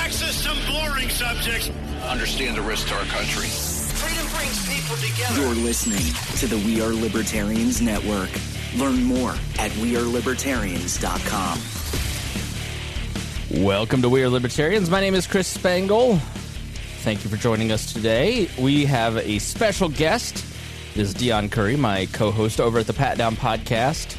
access some boring subjects. Understand the risk to our country. Freedom brings people together. You're listening to the We Are Libertarians Network. Learn more at wearelibertarians.com. Welcome to We Are Libertarians. My name is Chris Spangle. Thank you for joining us today. We have a special guest. This is Deon Curry, my co-host over at the Patdown podcast.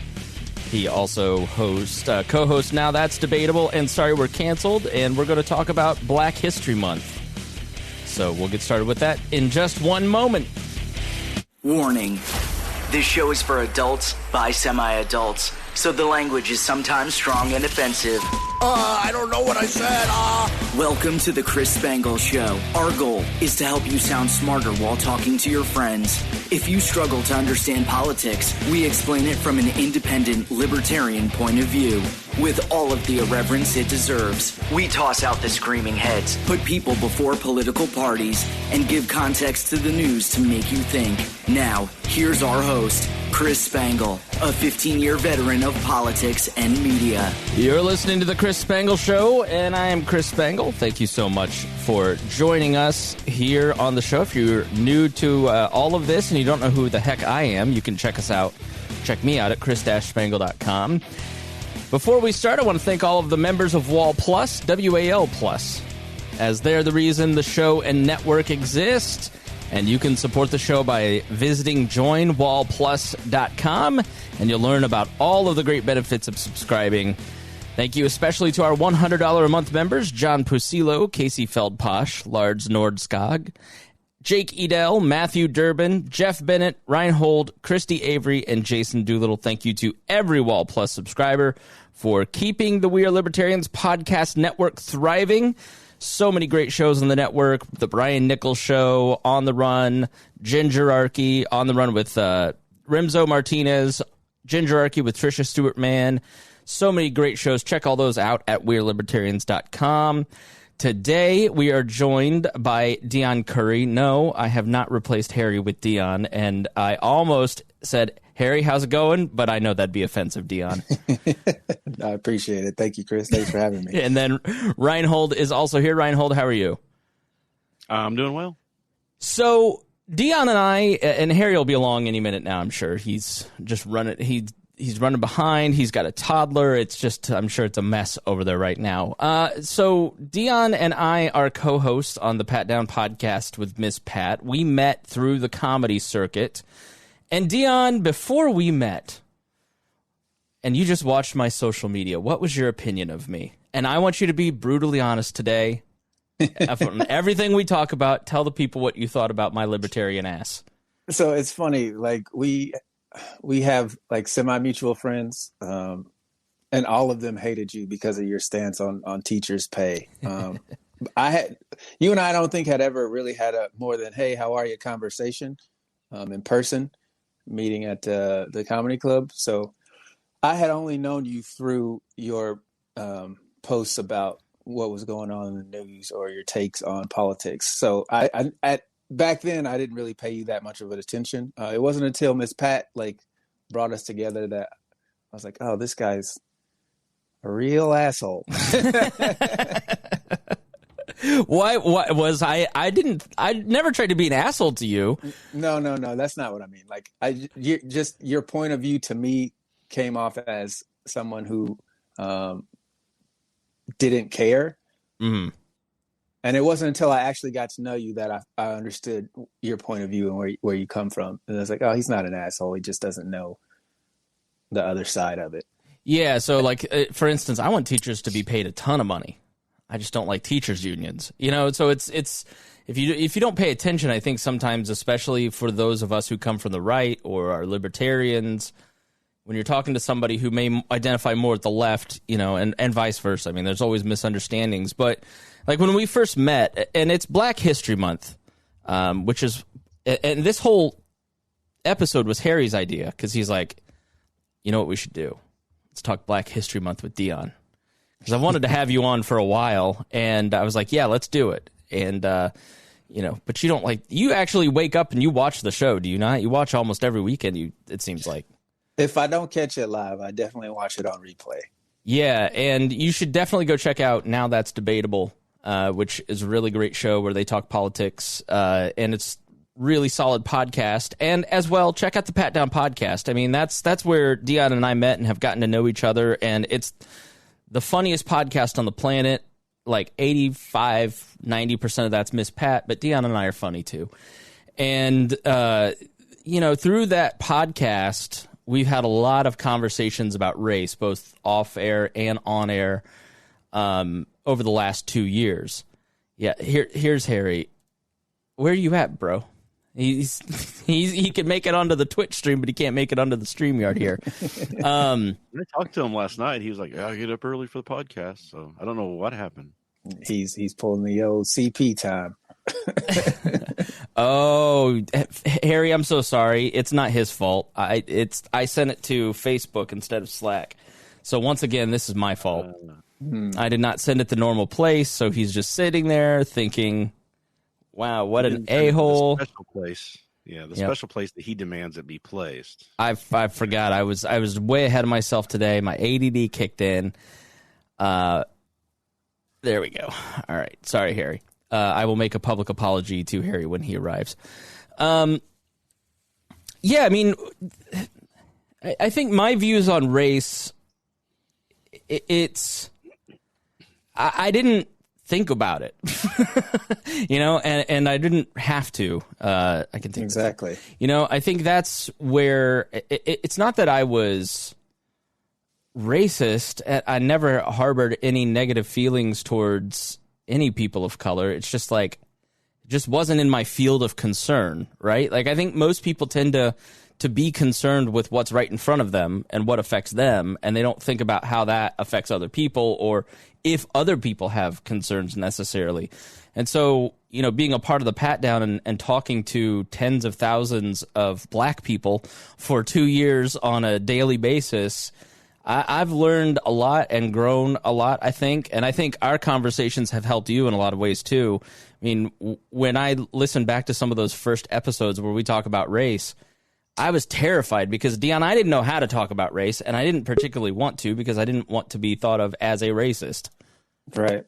He also co-hosts Now That's Debatable and Sorry We're Canceled, and we're going to talk about Black History Month. So we'll get started with that in just one moment. Warning. This show is for adults by semi-adults, so the language is sometimes strong and offensive. I don't know what I said. Welcome to the Chris Spangle Show. Our goal is to help you sound smarter while talking to your friends. If you struggle to understand politics, we explain it from an independent libertarian point of view. With all of the irreverence it deserves, we toss out the screaming heads, put people before political parties, and give context to the news to make you think. Now, here's our host, Chris Spangle, a 15-year veteran of politics and media. You're listening to the Chris Spangle Show, and I am Chris Spangle. Thank you so much for joining us here on the show. If you're new to all of this and you don't know who the heck I am, you can check me out at chris-spangle.com. Before we start, I want to thank all of the members of WAL Plus, W-A-L Plus, as they're the reason the show and network exist. And you can support the show by visiting joinwalplus.com, and you'll learn about all of the great benefits of subscribing. Thank you especially to our $100 a month members, John Pusilo, Casey Feldposh, Lars Nordskog, Jake Edel, Matthew Durbin, Jeff Bennett, Rhinehold, Christy Avery, and Jason Doolittle. Thank you to every WAL Plus subscriber for keeping the We Are Libertarians podcast network thriving. So many great shows on the network. The Brian Nichols Show, On the Run, Gingerarchy, On the Run with Rimzo Martinez, Gingerarchy with Tricia Stewart-Mann. So many great shows. Check all those out at wearelibertarians.com. Today, we are joined by Deon Curry. No, I have not replaced Harry with Deon, and I almost said, Harry, how's it going? But I know that'd be offensive, Deon. I appreciate it. Thank you, Chris. Thanks for having me. And then Rhinehold is also here. Rhinehold, how are you? I'm doing well. So Deon and I, and Harry will be along any minute now, I'm sure. He's just running. He's running behind. He's got a toddler. It's just, I'm sure it's a mess over there right now. So Deon and I are co-hosts on the Patdown podcast with Miss Pat. We met through the comedy circuit. And Deon, before we met, and you just watched my social media, what was your opinion of me? And I want you to be brutally honest today. Everything we talk about, tell the people what you thought about my libertarian ass. So it's funny, like we have like semi-mutual friends, and all of them hated you because of your stance on teachers' pay. You and I don't think had ever really had a more than, hey, how are you conversation in person, meeting at the comedy club. So I had only known you through your posts about what was going on in the news or your takes on politics. So back then, I didn't really pay you that much of an attention. It wasn't until Miss Pat brought us together that I was like, "Oh, this guy's a real asshole." Why was I never tried to be an asshole to you. No, that's not what I mean. Like your point of view to me came off as someone who didn't care. Mm-hmm. And it wasn't until I actually got to know you that I understood your point of view and where you come from. And I was like, oh, he's not an asshole. He just doesn't know the other side of it. Yeah. So for instance, I want teachers to be paid a ton of money. I just don't like teachers unions, so it's if you don't pay attention, I think sometimes, especially for those of us who come from the right or are libertarians, when you're talking to somebody who may identify more at the left, and vice versa. I mean, there's always misunderstandings, but like when we first met, and it's Black History Month, and this whole episode was Harry's idea because he's like, you know what we should do? Let's talk Black History Month with Deon. Because I wanted to have you on for a while, and I was like, yeah, let's do it. And, but you don't you actually wake up and you watch the show, do you not? You watch almost every weekend, it seems like. If I don't catch it live, I definitely watch it on replay. Yeah, and you should definitely go check out Now That's Debatable. which is a really great show where they talk politics, and it's really solid podcast. And as well, check out the Patdown podcast. I mean, that's where Deon and I met and have gotten to know each other, and it's the funniest podcast on the planet. Like 85-90% of that's Miss Pat, but Deon and I are funny too. And through that podcast, we've had a lot of conversations about race, both off air and on air, over the last 2 years. Yeah, here's Harry. Where are you at, bro? He can make it onto the Twitch stream, but he can't make it onto the StreamYard here. I talked to him last night. He was like, "I get up early for the podcast," so I don't know what happened. He's pulling the old CP time. Oh, Harry, I'm so sorry. It's not his fault. I sent it to Facebook instead of Slack. So once again, this is my fault. I did not send it the normal place, so he's just sitting there thinking, wow, what an a-hole. Special place. Yeah, the special place that he demands it be placed. I forgot. I was way ahead of myself today. My ADD kicked in. There we go. All right. Sorry, Harry. I will make a public apology to Harry when he arrives. Yeah, I mean, I think my views on race, I didn't think about it, and I didn't have to. I can think exactly. I think that's where it's not that I was racist. I never harbored any negative feelings towards any people of color. It's just like, it just wasn't in my field of concern, right? Like, I think most people tend to be concerned with what's right in front of them and what affects them, and they don't think about how that affects other people or if other people have concerns necessarily. And so, being a part of the Patdown and talking to tens of thousands of black people for 2 years on a daily basis, I've learned a lot and grown a lot, I think. And I think our conversations have helped you in a lot of ways, too. I mean, when I listen back to some of those first episodes where we talk about race, I was terrified because, Deon, I didn't know how to talk about race, and I didn't particularly want to because I didn't want to be thought of as a racist. Right.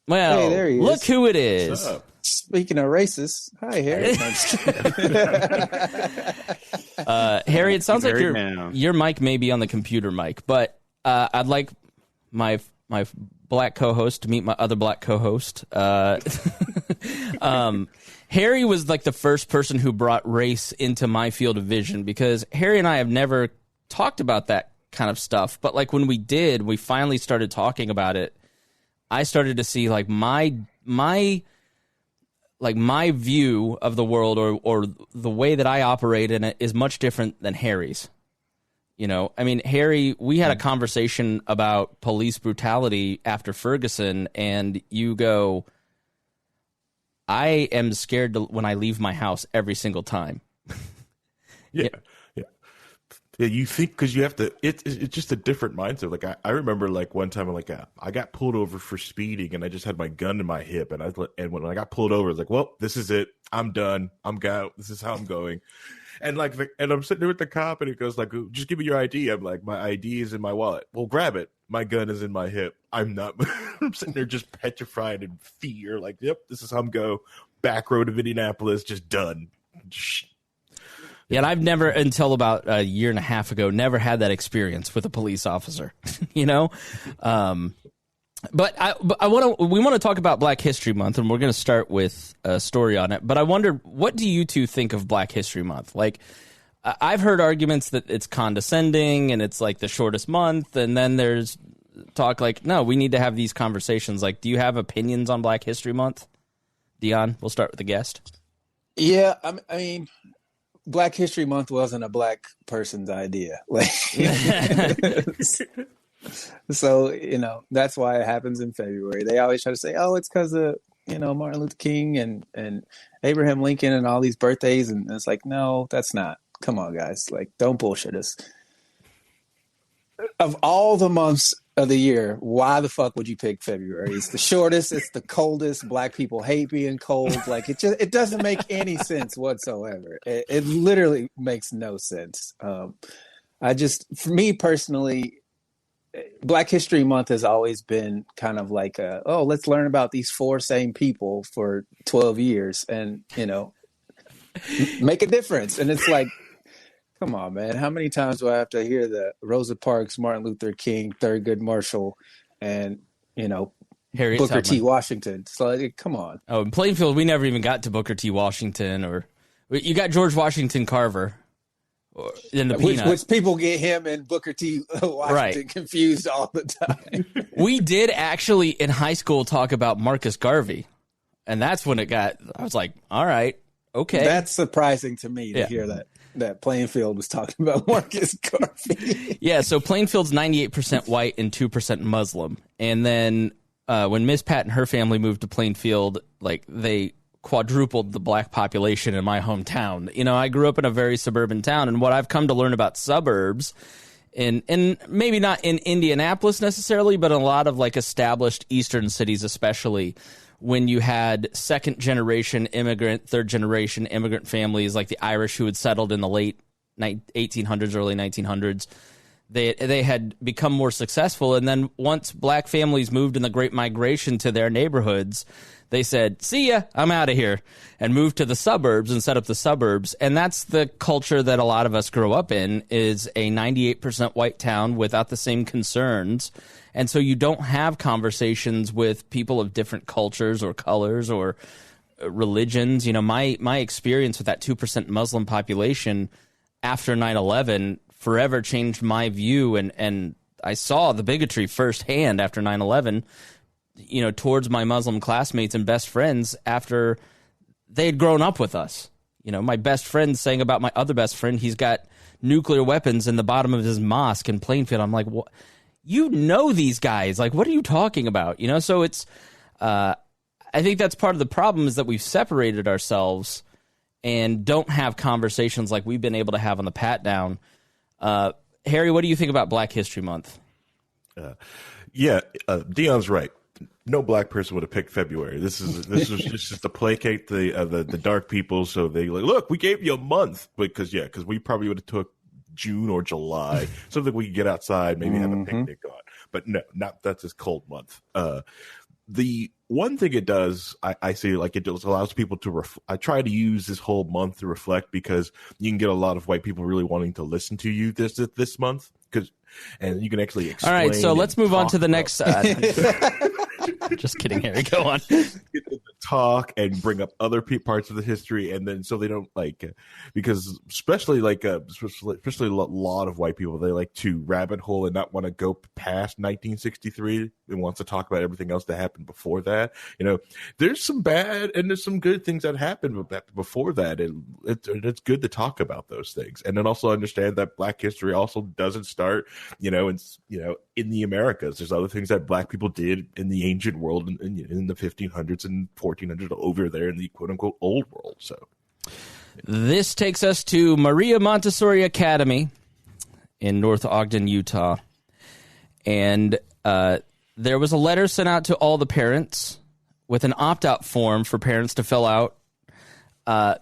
Well, hey, there he look is. who it is. What's up? Speaking of racists, hi, Harry. Harry, it sounds like your mic may be on the computer mic, but I'd like my black co-host to meet my other black co-host. Harry was like the first person who brought race into my field of vision because Harry and I have never talked about that kind of stuff. But like when we did, we finally started talking about it. I started to see like my view of the world or the way that I operate in it is much different than Harry's. I mean, Harry, we had a conversation about police brutality after Ferguson, and you go, I am scared when I leave my house every single time. Yeah. You think because you have to. It's just a different mindset. Like I remember, like one time, I got pulled over for speeding, and I just had my gun in my hip, and when I got pulled over, I was like, well, this is it. I'm done. I'm going. This is how I'm going. And and I'm sitting there with the cop, and he goes like, just give me your ID. I'm like, my ID is in my wallet. Well, grab it. My gun is in my hip. I'm not. I'm sitting there just petrified in fear. Like, yep, this is how I'm go. Back road of Indianapolis, just done. Yeah, and I've never, until about a year and a half ago, never had that experience with a police officer. But we want to talk about Black History Month, and we're going to start with a story on it. But I wonder, what do you two think of Black History Month? Like, I've heard arguments that it's condescending and it's like the shortest month, and then there's talk like, no, we need to have these conversations. Like, do you have opinions on Black History Month? Deon, we'll start with the guest. Yeah, I mean, Black History Month wasn't a black person's idea. Like, so, that's why it happens in February. They always try to say, oh, it's because of, Martin Luther King and Abraham Lincoln and all these birthdays. And it's like, no, that's not. Come on, guys. Like, don't bullshit us. Of all the months of the year, why the fuck would you pick February? It's the shortest. It's the coldest. Black people hate being cold. Like, it doesn't make any sense whatsoever. It literally makes no sense. For me personally, Black History Month has always been kind of like let's learn about these four same people for 12 years and, make a difference. And it's like, come on, man. How many times do I have to hear the Rosa Parks, Martin Luther King, Thurgood Marshall, and, Harriet Booker Tubman. T. Washington? So, like, come on. Oh, in Plainfield, we never even got to Booker T. Washington, or you got George Washington Carver. In the which people get him and Booker T. Washington confused all the time. We did actually in high school talk about Marcus Garvey, and that's when I was like, all right, okay. That's surprising to me to hear that Plainfield was talking about Marcus Garvey. Yeah, so Plainfield's 98% white and 2% Muslim. And then when Miss Pat and her family moved to Plainfield, like they quadrupled the black population in my hometown. I grew up in a very suburban town, and what I've come to learn about suburbs, and maybe not in Indianapolis necessarily, but in a lot of like established eastern cities, especially when you had second generation immigrant, third generation immigrant families like the Irish who had settled in the late 1800s, early 1900s. They had become more successful, and then once black families moved in the Great Migration to their neighborhoods, they said, see ya, I'm out of here, and moved to the suburbs and set up the suburbs. And that's the culture that a lot of us grow up in, is a 98% white town without the same concerns. And so you don't have conversations with people of different cultures or colors or religions. My experience with that 2% Muslim population after 9/11 forever changed my view, and I saw the bigotry firsthand after 9/11, towards my Muslim classmates and best friends after they had grown up with us. My best friend saying about my other best friend, he's got nuclear weapons in the bottom of his mosque in Plainfield. I'm like, what? These guys, like, what are you talking about? So it's, I think that's part of the problem, is that we've separated ourselves and don't have conversations like we've been able to have on the Patdown. Harry, what do you think about Black History Month? Deon's right. No black person would have picked February. This was just to placate the dark people. So they look, we gave you a month because we probably would have took June or July, something we could get outside, maybe have a picnic on. But no, that's this cold month. The one thing it does, I see, like, it just allows people to I try to use this whole month to reflect, because you can get a lot of white people really wanting to listen to you this month, and you can actually explain. All right, so let's move on to the next. Just kidding, Harry. Go on. Talk and bring up other parts of the history, and then so they don't because especially a lot of white people, they like to rabbit hole and not want to go past 1963 and wants to talk about everything else that happened before that. There's some bad and there's some good things that happened before that, and it's good to talk about those things, and then also understand that Black history also doesn't start in the Americas. There's other things that black people did in the ancient world in the 1500s and 1400s over there in the quote-unquote old world. So this takes us to Maria Montessori Academy in North Ogden, Utah. And there was a letter sent out to all the parents with an opt-out form for parents to fill out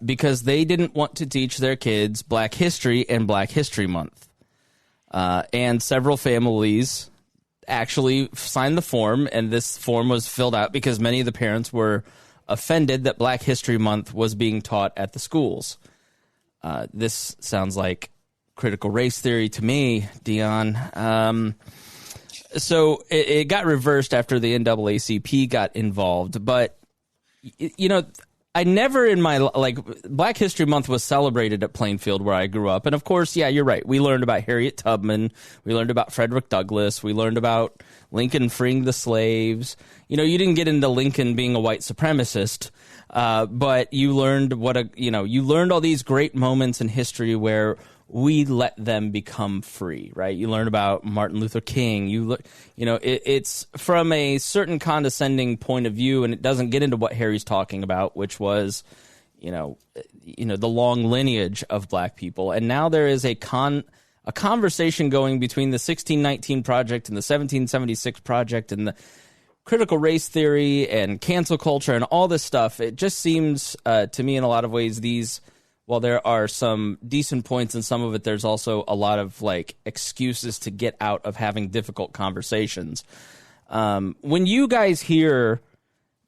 because they didn't want to teach their kids Black history and Black History Month. And several families actually signed the form, and this form was filled out because many of the parents were offended that Black History Month was being taught at the schools. This sounds like critical race theory to me, Deon. So it got reversed after the NAACP got involved, but I never in my Black History Month was celebrated at Plainfield where I grew up. And of course, yeah, you're right. We learned about Harriet Tubman. We learned about Frederick Douglass. We learned about Lincoln freeing the slaves. You didn't get into Lincoln being a white supremacist, but you learned you learned all these great moments in history where we let them become free, right? You learn about Martin Luther King. It's from a certain condescending point of view, and it doesn't get into what Harry's talking about, which was, the long lineage of black people. And now there is a conversation going between the 1619 Project and the 1776 Project and the critical race theory and cancel culture and all this stuff. It just seems to me in a lot of ways these while there are some decent points in some of it, there's also a lot of like excuses to get out of having difficult conversations. When you guys hear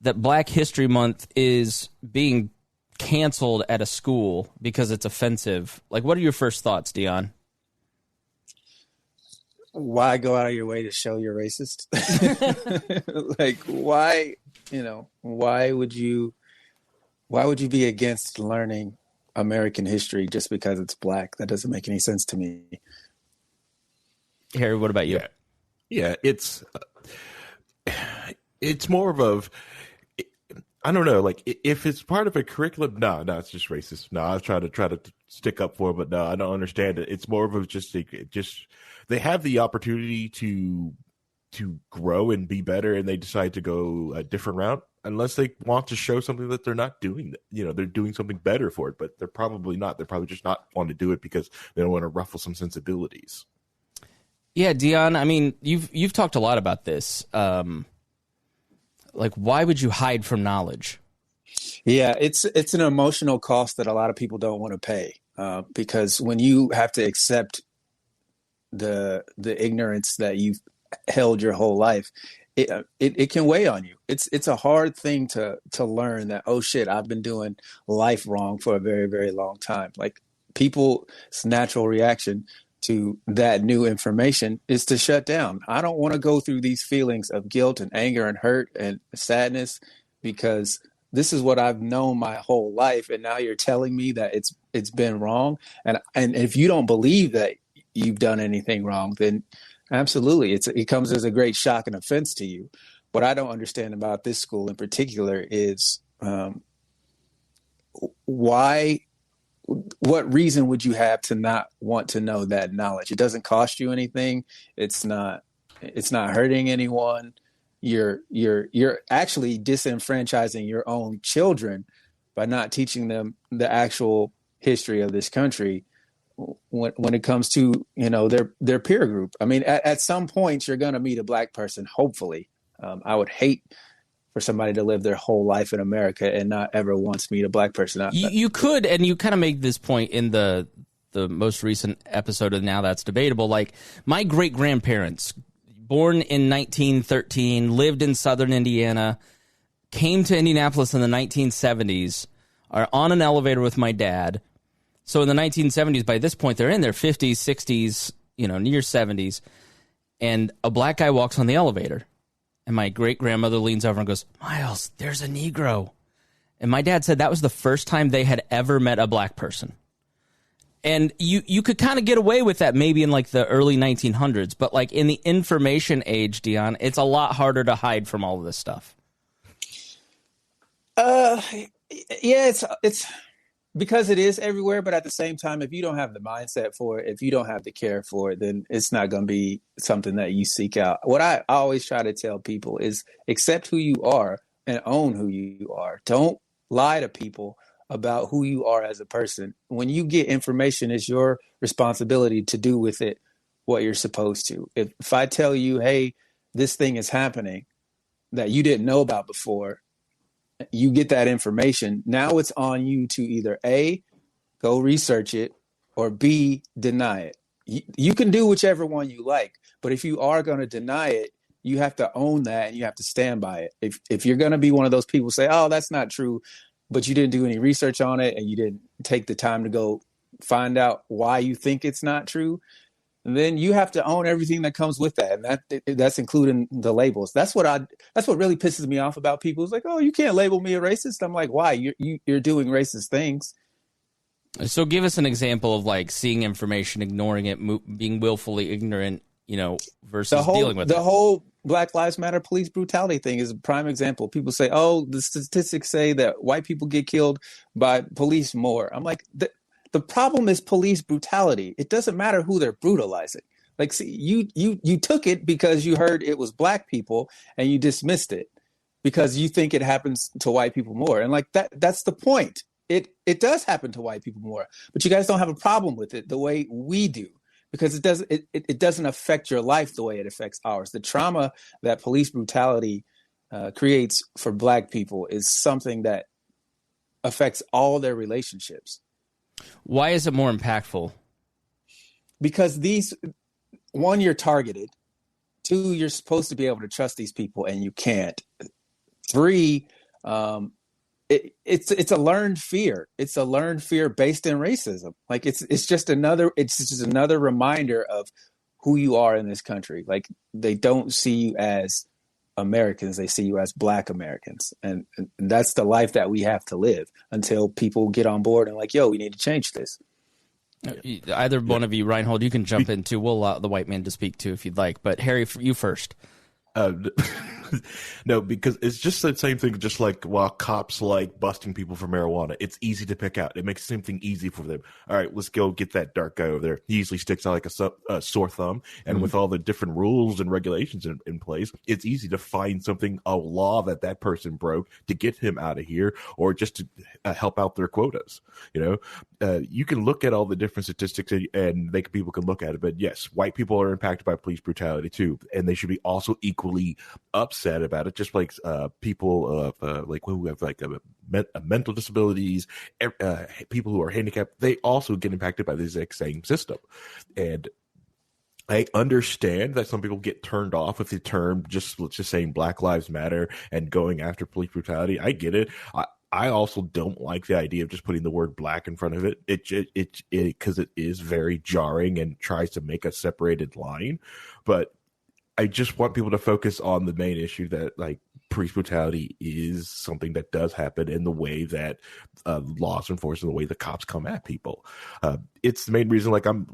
that Black History Month is being canceled at a school because it's offensive, like, what are your first thoughts, Deon? Why go out of your way to show you're racist? Like, why, why would you be against learning American history just because it's Black? That doesn't make any sense to me. Harry, what about you? Yeah, it's more of I don't know, like, if it's part of a curriculum, no, it's just racist. No, I try to stick up for it, but no, I don't understand it. It's more of a just they have the opportunity to grow and be better, and they decide to go a different route, unless they want to show something that they're not doing. They're doing something better for it, but they're probably not. They're probably just not want to do it because they don't want to ruffle some sensibilities. Yeah, Deon, I mean, you've talked a lot about this. Like, why would you hide from knowledge? Yeah, it's an emotional cost that a lot of people don't want to pay, because when you have to accept the ignorance that you've held your whole life, it can weigh on you. It's a hard thing to learn that, oh shit, I've been doing life wrong for a very, very long time. Like, people's natural reaction to that new information is to shut down. I don't want to go through these feelings of guilt and anger and hurt and sadness, because this is what I've known my whole life, and now you're telling me that it's been wrong. And if you don't believe that you've done anything wrong, then absolutely it comes as a great shock and offense to you. What I don't understand about this school in particular is what reason would you have to not want to know that knowledge? It doesn't cost you anything. It's not hurting anyone. You're actually disenfranchising your own children by not teaching them the actual history of this country when it comes to, their peer group. I mean, at some point you're going to meet a Black person, hopefully. I would hate for somebody to live their whole life in America and not ever once meet a Black person. You could, and you kind of make this point in the most recent episode of Now That's Debatable. Like, my great-grandparents, born in 1913, lived in southern Indiana, came to Indianapolis in the 1970s, are on an elevator with my dad. So in the 1970s, by this point, they're in their 50s, 60s, near 70s, and a Black guy walks on the elevator. And my great-grandmother leans over and goes, "Miles, there's a Negro." And my dad said that was the first time they had ever met a Black person. And you could kind of get away with that maybe in like the early 1900s. But like in the information age, Deon, it's a lot harder to hide from all of this stuff. Yeah, it's because it is everywhere, but at the same time, if you don't have the mindset for it, if you don't have the care for it, then it's not going to be something that you seek out. What I always try to tell people is accept who you are and own who you are. Don't lie to people about who you are as a person. When you get information, it's your responsibility to do with it what you're supposed to. If I tell you, hey, this thing is happening that you didn't know about before, you get that information. Now it's on you to either A, go research it, or B, deny it. You can do whichever one you like, but if you are going to deny it, you have to own that and you have to stand by it. If you're going to be one of those people who say, oh, that's not true, but you didn't do any research on it and you didn't take the time to go find out why you think it's not true, then you have to own everything that comes with that, and that's including the labels. That's what really pisses me off about people. It's like, oh, you can't label me a racist. I'm like, why? You're doing racist things. So give us an example of like seeing information, ignoring it, being willfully ignorant, versus dealing with it. The whole Black Lives Matter police brutality thing is a prime example. People say, oh, the statistics say that white people get killed by police more. I'm like, the problem is police brutality. It doesn't matter who they're brutalizing. Like, see, you took it because you heard it was Black people and you dismissed it because you think it happens to white people more. And like that's the point. It does happen to white people more, but you guys don't have a problem with it the way we do, because it doesn't affect your life the way it affects ours. The trauma that police brutality creates for Black people is something that affects all their relationships. Why is it more impactful? Because one, you're targeted. Two, you're supposed to be able to trust these people, and you can't. Three, it's a learned fear. It's a learned fear based in racism. Like it's just another reminder of who you are in this country. Like they don't see you as Americans, they see you as Black Americans, and that's the life that we have to live until people get on board and like, yo, we need to change this. Either one of you, Rhinehold, you can jump in too. We'll allow the white man to speak too if you'd like, but Harry, you first. No, because it's just the same thing. Just like while cops like busting people for marijuana, it's easy to pick out. It makes the same thing easy for them. All right, let's go get that dark guy over there. He usually sticks out like a sore thumb. And with all the different rules and regulations in place, it's easy to find a law that person broke to get him out of here, or just to help out their quotas. You know, you can look at all the different statistics and people can look at it. But yes, white people are impacted by police brutality too, and they should be also equally upset about it, just like people like who have like mental disabilities, people who are handicapped, they also get impacted by the exact same system. And I understand that some people get turned off with the term, let's just saying Black Lives Matter and going after police brutality. I get it. I also don't like the idea of just putting the word black in front of it. Because it is very jarring and tries to make a separated line. But I just want people to focus on the main issue that like police brutality is something that does happen in the way that laws are enforced, in the way the cops come at people. It's the main reason. Like I'm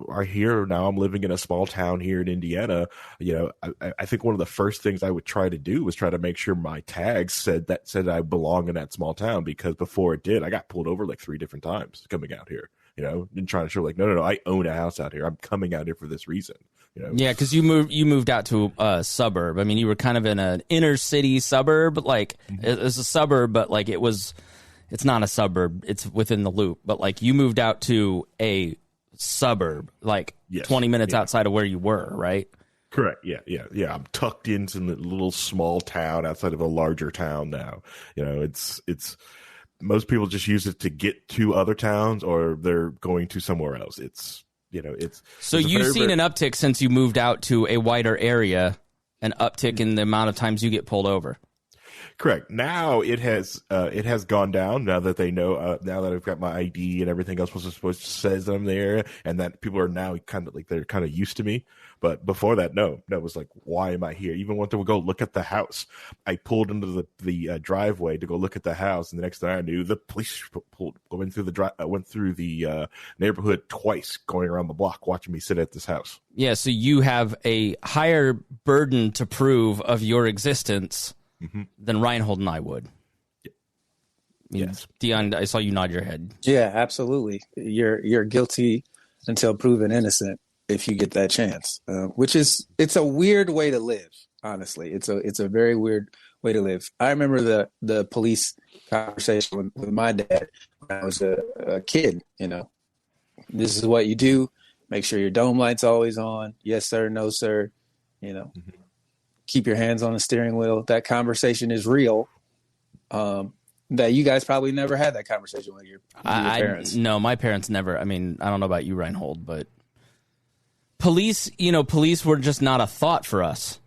living in a small town here in Indiana. You know, I think one of the first things I would try to do was try to make sure my tags said I belong in that small town, because before it did, I got pulled over like 3 different times coming out here. You know, and trying to show like, no, I own a house out here. I'm coming out here for this reason. You know? Yeah, because you moved out to a suburb. I mean, you were kind of in an inner city suburb, like it's a suburb, but like it's not a suburb. It's within the loop. But like you moved out to a suburb, like 20 minutes outside of where you were, right? Correct. Yeah. I'm tucked into a little small town outside of a larger town now. You know, it's most people just use it to get to other towns, or they're going to somewhere else. So you've seen an uptick since you moved out to a wider area, an uptick in the amount of times you get pulled over. Correct. Now it has gone down. Now that they know, now that I've got my ID and everything else was supposed to says I'm there, and that people are now kind of like they're kind of used to me. But before that, no, it was like, why am I here? Even went to go look at the house. I pulled into the driveway to go look at the house, and the next thing I knew, the police went through the neighborhood twice, going around the block, watching me sit at this house. Yeah, so you have a higher burden to prove of your existence than Rhinehold and I would. Yes. Deon, I saw you nod your head. Yeah, absolutely. You're guilty until proven innocent if you get that chance, it's a weird way to live. Honestly, it's a very weird way to live. I remember the police conversation with my dad when I was a kid. You know, this is what you do. Make sure your dome light's always on. Yes, sir. No, sir. You know, keep your hands on the steering wheel. That conversation is real. That you guys probably never had that conversation with your parents. No, my parents never. I mean, I don't know about you, Rhinehold, but police were just not a thought for us.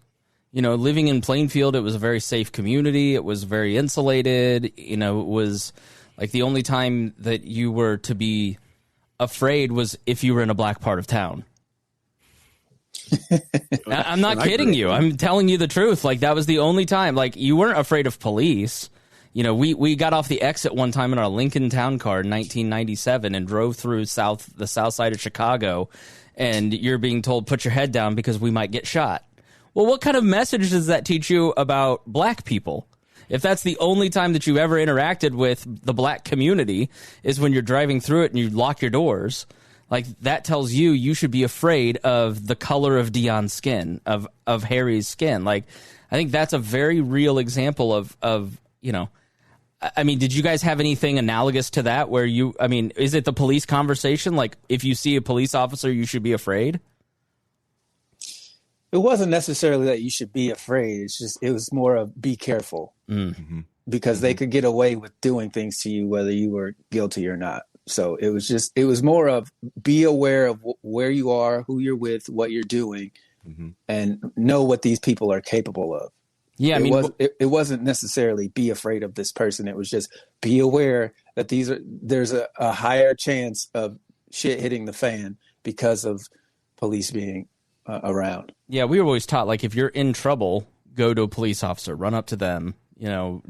You know, living in Plainfield, it was a very safe community. It was very insulated. You know, it was like the only time that you were to be afraid was if you were in a black part of town. I'm not kidding you. I'm telling you the truth. Like, that was the only time. Like, you weren't afraid of police. You know, we got off the exit one time in our Lincoln Town Car in 1997 and drove through the south side of Chicago, and you're being told, put your head down because we might get shot. Well, what kind of message does that teach you about black people? If that's the only time that you ever interacted with the black community is when you're driving through it and you lock your doors, like, that tells you should be afraid of the color of Deon's skin, of Harry's skin. Like, I think that's a very real example of you know, I mean, did you guys have anything analogous to that where is it the police conversation? Like, if you see a police officer, you should be afraid? It wasn't necessarily that you should be afraid. It was more of be careful because they could get away with doing things to you, whether you were guilty or not. So it was more of be aware of where you are, who you're with, what you're doing, and know what these people are capable of. Yeah, it wasn't necessarily be afraid of this person. It was just be aware that there's a higher chance of shit hitting the fan because of police being around. Yeah, we were always taught, like, if you're in trouble, go to a police officer, run up to them,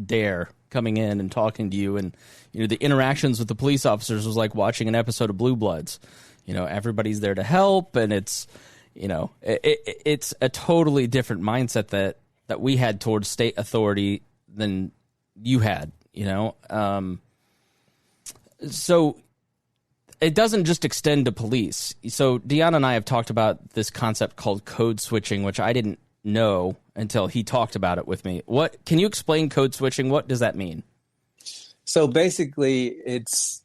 dare coming in and talking to you. And, the interactions with the police officers was like watching an episode of Blue Bloods. Everybody's there to help, and it's, it's a totally different mindset that we had towards state authority than you had, So it doesn't just extend to police. So Deon and I have talked about this concept called code switching, which I didn't know until he talked about it with me. Can you explain code switching? What does that mean? So basically it's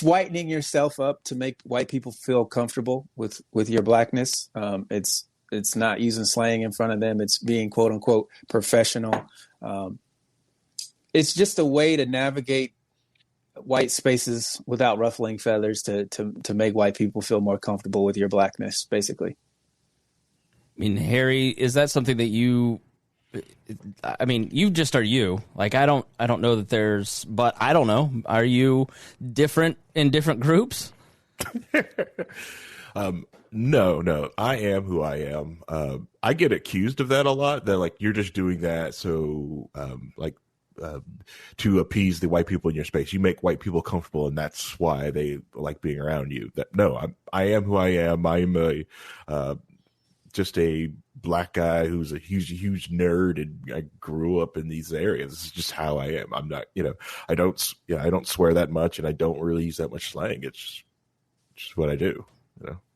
whitening yourself up to make white people feel comfortable with your blackness. It's not using slang in front of them. It's being quote unquote professional. It's just a way to navigate white spaces without ruffling feathers to make white people feel more comfortable with your blackness, basically. Harry, is that something that you just are you? Like, I don't know that there's, but I don't know. Are you different in different groups? No, I am who I am. I get accused of that a lot. That like you're just doing that so to appease the white people in your space. You make white people comfortable, and that's why they like being around you. I am who I am. I'm just a black guy who's a huge nerd, and I grew up in these areas. This is just how I am. I'm not, I don't swear that much, and I don't really use that much slang. It's just what I do.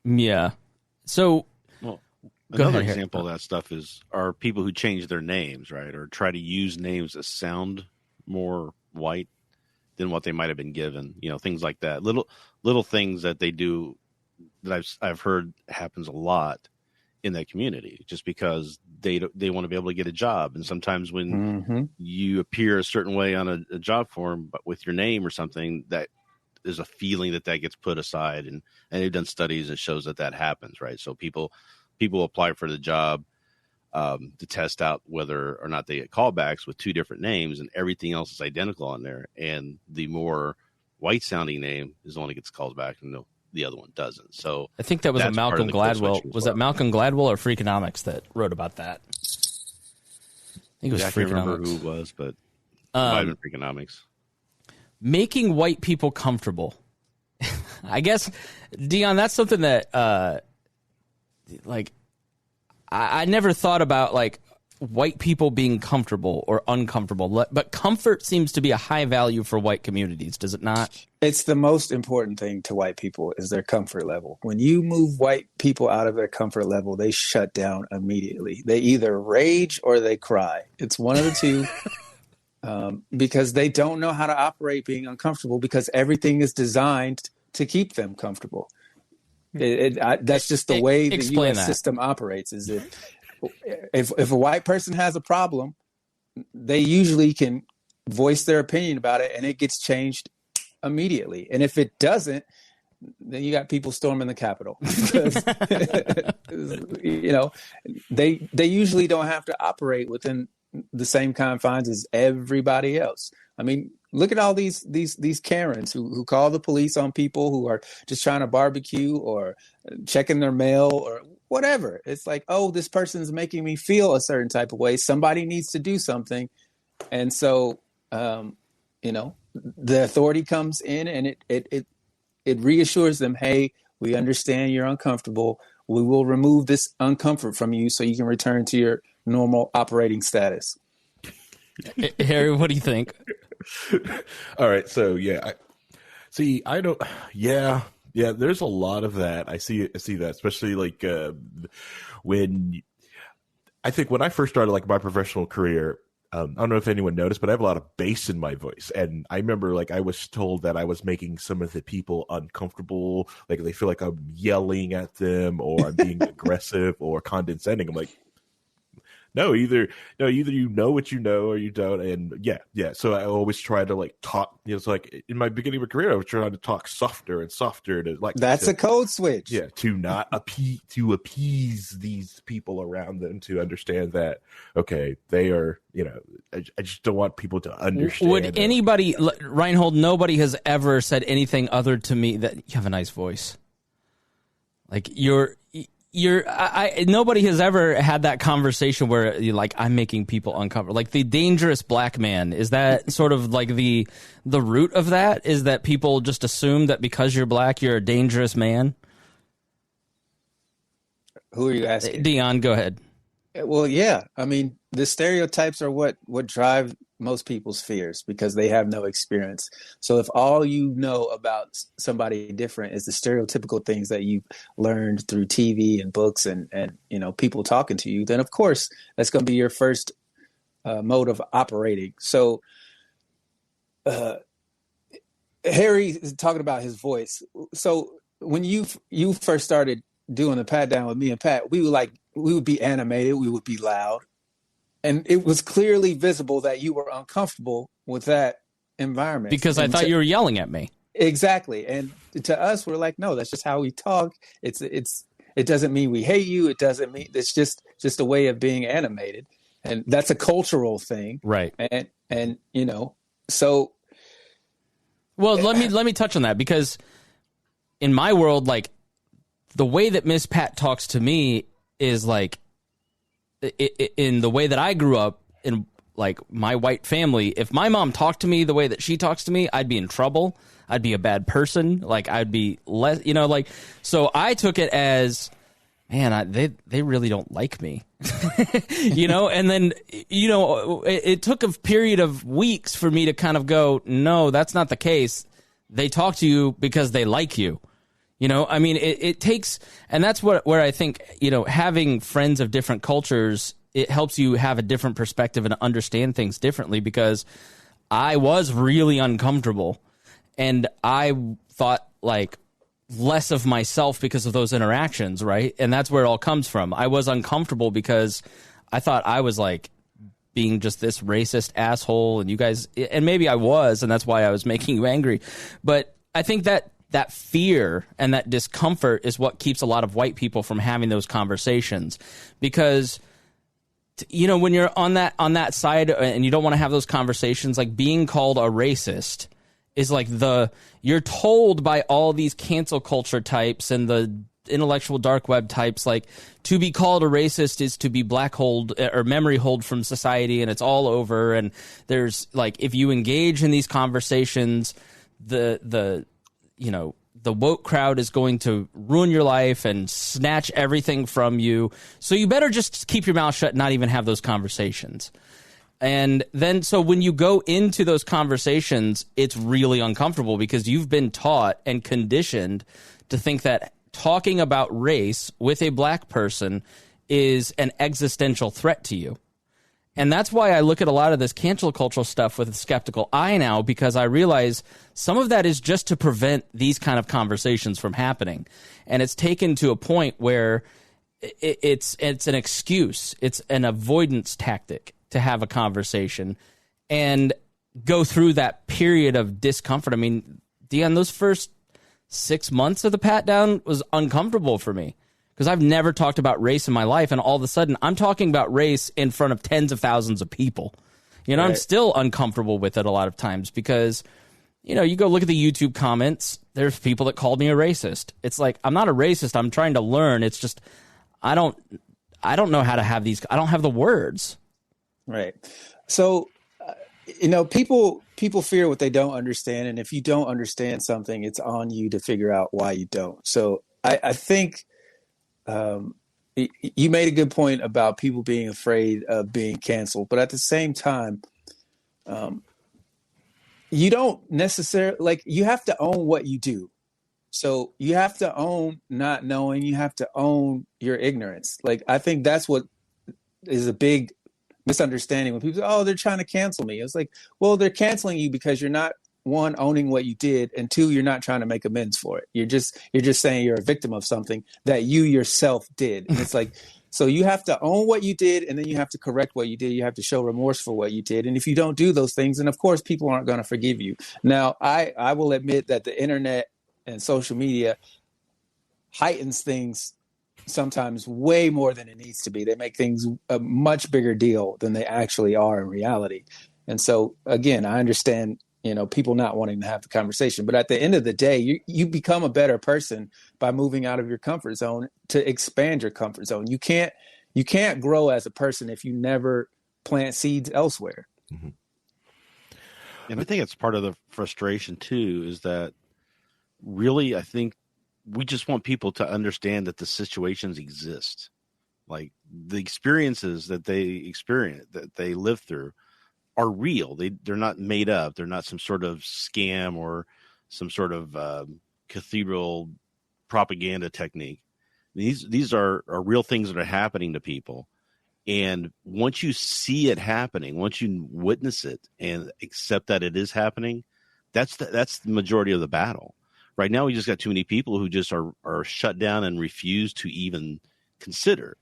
Yeah. So, another example of that stuff are people who change their names, right? Or try to use names that sound more white than what they might have been given. Things like that. Little things that they do that I've heard happens a lot in that community, just because they want to be able to get a job. And sometimes when you appear a certain way on a job form, but with your name or something, that there's a feeling that gets put aside, and they've done studies that shows that happens, right? So people apply for the job to test out whether or not they get callbacks with two different names, and everything else is identical on there. And the more white sounding name is the one that gets called back, and the other one doesn't. So I think that was a Malcolm Gladwell. Was that Malcolm Gladwell or Freakonomics that wrote about that? I think it was Freakonomics. I can't remember who it was, but it might have been Freakonomics. Making white people comfortable. I guess, Deon, that's something that, I never thought about, like, white people being comfortable or uncomfortable. But comfort seems to be a high value for white communities, does it not? It's the most important thing to white people is their comfort level. When you move white people out of their comfort level, they shut down immediately. They either rage or they cry. It's one of the two. Because they don't know how to operate being uncomfortable, because everything is designed to keep them comfortable. That's just the way the U.S. system operates. Is if a white person has a problem, they usually can voice their opinion about it, and it gets changed immediately. And if it doesn't, then you got people storming the Capitol. Because, they usually don't have to operate within the same confines as everybody else. I mean, look at all these Karens who call the police on people who are just trying to barbecue or checking their mail or whatever. It's like, oh, this person's making me feel a certain type of way. Somebody needs to do something. And so, the authority comes in, and it reassures them, hey, we understand you're uncomfortable. We will remove this uncomfort from you so you can return to your normal operating status. Harry, what do you think? All right. So, there's a lot of that. I see that, especially like when I first started like my professional career, I don't know if anyone noticed, but I have a lot of bass in my voice. And I remember like I was told that I was making some of the people uncomfortable. Like they feel like I'm yelling at them or I'm being aggressive or condescending. I'm like, either you know what you know or you don't. And yeah. So I always try to like talk. It's like in my beginning of my career, I was trying to talk softer and softer to like. That's a code switch. Yeah, to not appease these people around them to understand that okay, they are. I just don't want people to understand. Would anybody, Rhinehold? Nobody has ever said anything other to me that you have a nice voice. Like nobody has ever had that conversation where you're like, I'm making people uncomfortable. Like the dangerous black man, is that sort of like the root of that? Is that people just assume that because you're black, you're a dangerous man? Who are you asking? Deon, go ahead. Well, yeah. I mean, the stereotypes are what drive most people's fears because they have no experience. So if all you know about somebody different is the stereotypical things that you've learned through TV and books and people talking to you, then of course that's going to be your first mode of operating. So Harry is talking about his voice. So when you first started doing the Patdown with me and Pat, we would be animated, we would be loud. And it was clearly visible that you were uncomfortable with that environment. Because I thought you were yelling at me. Exactly. And to us, we're like, no, that's just how we talk. It doesn't mean we hate you. It doesn't mean it's just a way of being animated. And that's a cultural thing. Right. And so. Well, let me touch on that because in my world, like the way that Miss Pat talks to me is like, in the way that I grew up in like my white family, if my mom talked to me the way that she talks to me, I'd be in trouble. I'd be a bad person. Like I'd be less, so I took it as, man, they really don't like me, and then, it took a period of weeks for me to kind of go, no, that's not the case. They talk to you because they like you. It takes, and that's where I think, having friends of different cultures, it helps you have a different perspective and understand things differently because I was really uncomfortable and I thought like less of myself because of those interactions, right? And that's where it all comes from. I was uncomfortable because I thought I was like being just this racist asshole and you guys, and maybe I was, and that's why I was making you angry. But I think that fear and that discomfort is what keeps a lot of white people from having those conversations because, when you're on that side and you don't want to have those conversations, like being called a racist is like you're told by all these cancel culture types and the intellectual dark web types, like to be called a racist is to be black holed or memory hold from society and it's all over. And there's like, if you engage in these conversations, the woke crowd is going to ruin your life and snatch everything from you. So you better just keep your mouth shut and not even have those conversations. And then, so when you go into those conversations, it's really uncomfortable because you've been taught and conditioned to think that talking about race with a black person is an existential threat to you. And that's why I look at a lot of this cancel cultural stuff with a skeptical eye now, because I realize some of that is just to prevent these kind of conversations from happening. And it's taken to a point where it's an excuse. It's an avoidance tactic to have a conversation and go through that period of discomfort. I mean, Deon, those first 6 months of the Patdown was uncomfortable for me. Because I've never talked about race in my life, and all of a sudden I'm talking about race in front of tens of thousands of people. Right. I'm still uncomfortable with it a lot of times because, you go look at the YouTube comments, there's people that called me a racist. It's like, I'm not a racist, I'm trying to learn. It's just, I don't know how to have these, I don't have the words. Right. So, people fear what they don't understand, and if you don't understand something, it's on you to figure out why you don't. So I think... you made a good point about people being afraid of being canceled, but at the same time, you don't necessarily you have to own what you do. So you have to own not knowing, you have to own your ignorance. Like, I think that's what is a big misunderstanding when people say, oh, they're trying to cancel me. It's like, well, they're canceling you because you're not, one, owning what you did, and two, you're not trying to make amends for it. You're just saying you're a victim of something that you yourself did. And it's like, So you have to own what you did, and then you have to correct what you did. You have to show remorse for what you did. And if you don't do those things, then of course people aren't going to forgive you. Now, I will admit that the internet and social media heightens things sometimes way more than it needs to be. They make things a much bigger deal than they actually are in reality. And so, again, I understand, people not wanting to have the conversation, but at the end of the day, you become a better person by moving out of your comfort zone to expand your comfort zone. You can't grow as a person if you never plant seeds elsewhere. Mm-hmm. And I think it's part of the frustration too, is that really, I think we just want people to understand that the situations exist. Like the experiences that they experience, that they live through, are real. They're not made up. They're not some sort of scam or some sort of cathedral propaganda technique. These are real things that are happening to people. And once you see it happening, once you witness it and accept that it is happening, that's the majority of the battle. Right now, we just got too many people who just are shut down and refuse to even consider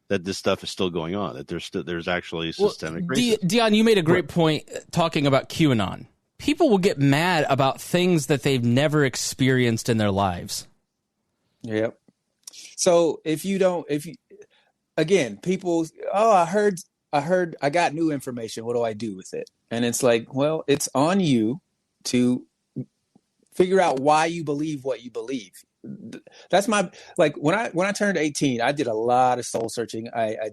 that this stuff is still going on, that there's actually systemic racism. Deon, you made a great point talking about QAnon. People will get mad about things that they've never experienced in their lives. Yep. So again, people, I heard I got new information. What do I do with it? And it's like, well, it's on you to figure out why you believe what you believe. That's when I turned 18, I did a lot of soul searching. I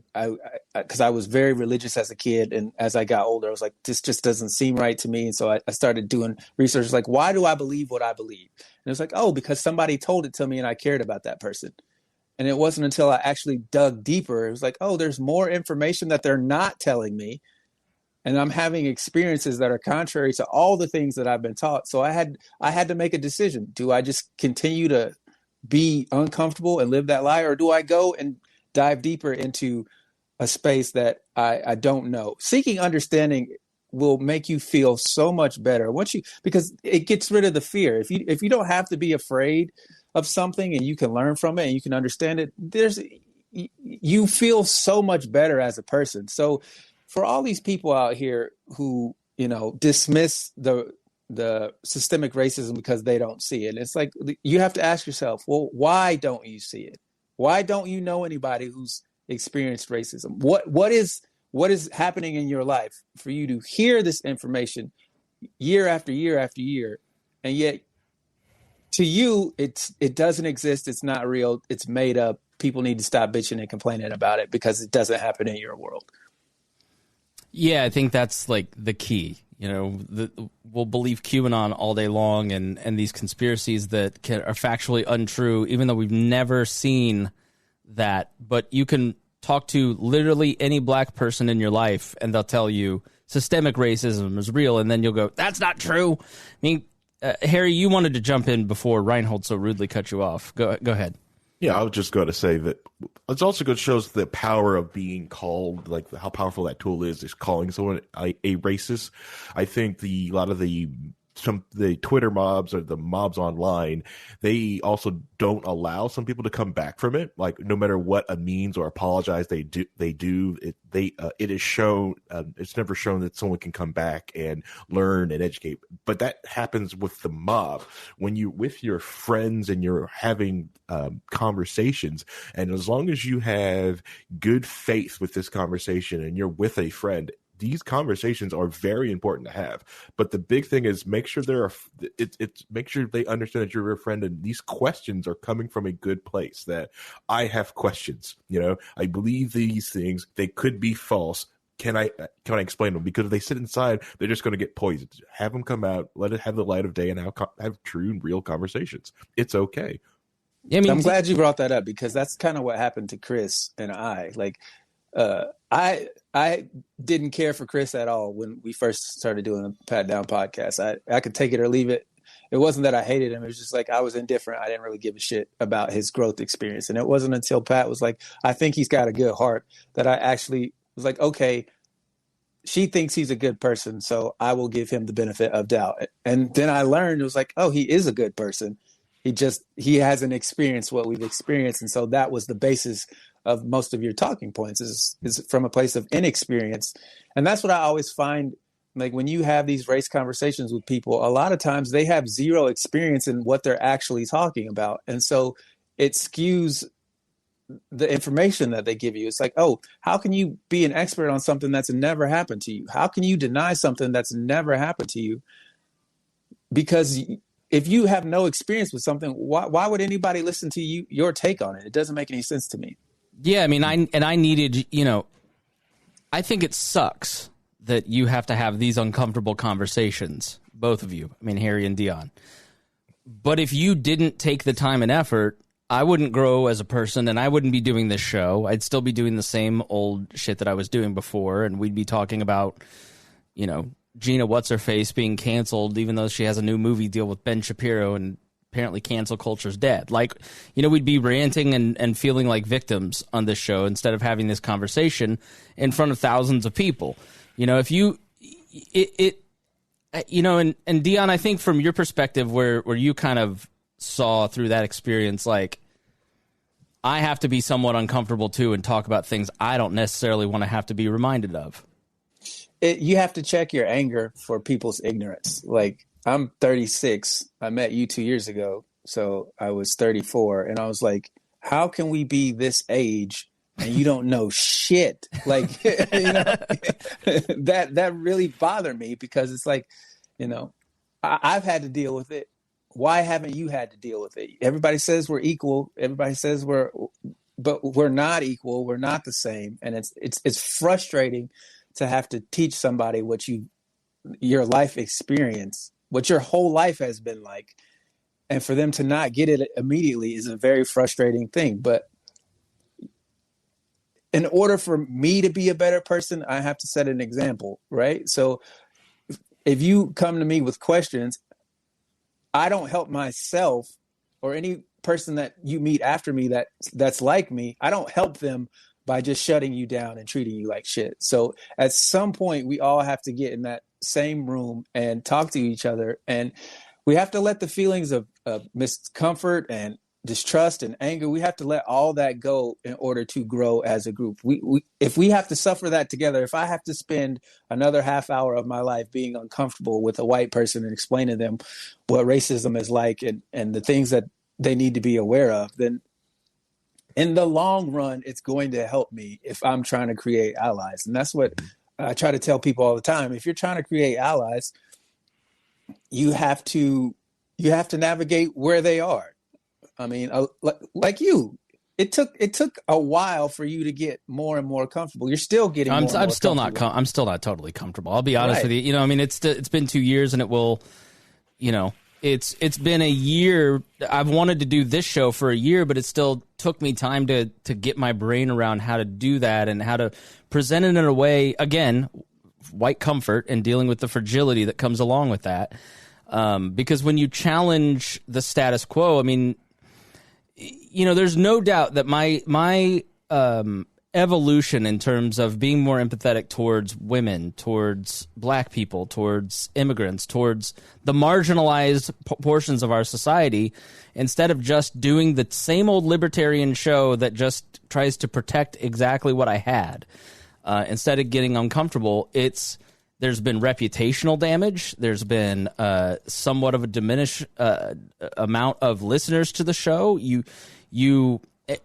because I was very religious as a kid, and as I got older, I was like, this just doesn't seem right to me. And so I started doing research, like, why do I believe what I believe? And it was like, oh, because somebody told it to me and I cared about that person. And it wasn't until I actually dug deeper, it was like, oh, there's more information that they're not telling me. And I'm having experiences that are contrary to all the things that I've been taught. So I had to make a decision. Do I just continue to be uncomfortable and live that lie? Or do I go and dive deeper into a space that I don't know? Seeking understanding will make you feel so much better because it gets rid of the fear. If you don't have to be afraid of something and you can learn from it and you can understand it, you feel so much better as a person. So for all these people out here who, dismiss the systemic racism because they don't see it, it's like you have to ask yourself, well, why don't you see it? Why don't you know anybody who's experienced racism? What is happening in your life for you to hear this information year after year after year, and yet to you it doesn't exist, it's not real, it's made up. People need to stop bitching and complaining about it because it doesn't happen in your world. Yeah, I think that's like the key. We'll believe QAnon all day long and these conspiracies that are factually untrue, even though we've never seen that. But you can talk to literally any black person in your life, and they'll tell you systemic racism is real, and then you'll go, that's not true. I mean, Harry, you wanted to jump in before Rhinehold so rudely cut you off. Go ahead. Yeah, I was just going to say that it's also good, shows the power of being called, like how powerful that tool is calling someone a racist. I think a lot of the Twitter mobs or the mobs online, they also don't allow some people to come back from it. Like no matter what a means or apologize they do it is shown. It's never shown that someone can come back and learn and educate. But that happens with the mob when you with your friends and you're having conversations. And as long as you have good faith with this conversation and you're with a friend, these conversations are very important to have. But the big thing is make sure make sure they understand that you're a friend and these questions are coming from a good place, that I have questions. I believe these things, they could be false. Can I explain them? Because if they sit inside, they're just going to get poisoned. Have them come out, let it have the light of day, and have true and real conversations. It's okay. Yeah, I'm glad you brought that up because that's kind of what happened to Chris and I. Like, I didn't care for Chris at all when we first started doing the Patdown podcast. I could take it or leave it. It wasn't that I hated him. It was just like I was indifferent. I didn't really give a shit about his growth experience. And it wasn't until Pat was like, I think he's got a good heart, that I actually was like, okay, she thinks he's a good person, so I will give him the benefit of doubt. And then I learned, it was like, oh, he is a good person. He hasn't experienced what we've experienced. And so that was the basis of most of your talking points is from a place of inexperience. And that's what I always find. Like when you have these race conversations with people, a lot of times they have zero experience in what they're actually talking about. And so it skews the information that they give you. It's like, oh, how can you be an expert on something that's never happened to you? How can you deny something that's never happened to you? Because if you have no experience with something, why would anybody listen to your take on it? It doesn't make any sense to me. Yeah, I mean, I needed, I think it sucks that you have to have these uncomfortable conversations, both of you. I mean, Harry and Deon. But if you didn't take the time and effort, I wouldn't grow as a person, and I wouldn't be doing this show. I'd still be doing the same old shit that I was doing before, and we'd be talking about, Gina What's-Her-Face being canceled, even though she has a new movie deal with Ben Shapiro, and apparently cancel culture's dead. Like, we'd be ranting and feeling like victims on this show instead of having this conversation in front of thousands of people. If you, and Deon, I think from your perspective, where you kind of saw through that experience, like, I have to be somewhat uncomfortable too and talk about things I don't necessarily want to have to be reminded of. You have to check your anger for people's ignorance. Like, I'm 36. I met you 2 years ago. So I was 34. And I was like, how can we be this age and you don't know shit? Like, that really bothered me, because it's like, I've had to deal with it. Why haven't you had to deal with it? Everybody says we're equal. Everybody says but we're not equal. We're not the same. And it's frustrating to have to teach somebody what your life experience, what your whole life has been like. And for them to not get it immediately is a very frustrating thing. But in order for me to be a better person, I have to set an example, right? So if you come to me with questions, I don't help myself or any person that you meet after me that's like me. I don't help them by just shutting you down and treating you like shit. So at some point, we all have to get in that same room and talk to each other. And we have to let the feelings of discomfort and distrust and anger, we have to let all that go in order to grow as a group. If we have to suffer that together, if I have to spend another half hour of my life being uncomfortable with a white person and explaining to them what racism is like and the things that they need to be aware of, then in the long run, it's going to help me if I'm trying to create allies. And that's what I try to tell people all the time. If you're trying to create allies, you have to navigate where they are. I mean, like you, it took a while for you to get more and more comfortable. You're still getting. I'm still not totally comfortable. I'll be honest with you. I mean, it's been 2 years, and it will. It's been a year. I've wanted to do this show for a year, but it still took me time to get my brain around how to do that and how to present it in a way, again, white comfort and dealing with the fragility that comes along with that. Because when you challenge the status quo, I mean, there's no doubt that my evolution in terms of being more empathetic towards women, towards black people, towards immigrants, towards the marginalized portions of our society, instead of just doing the same old libertarian show that just tries to protect exactly what I had, instead of getting uncomfortable, there's been reputational damage. There's been somewhat of a diminished amount of listeners to the show.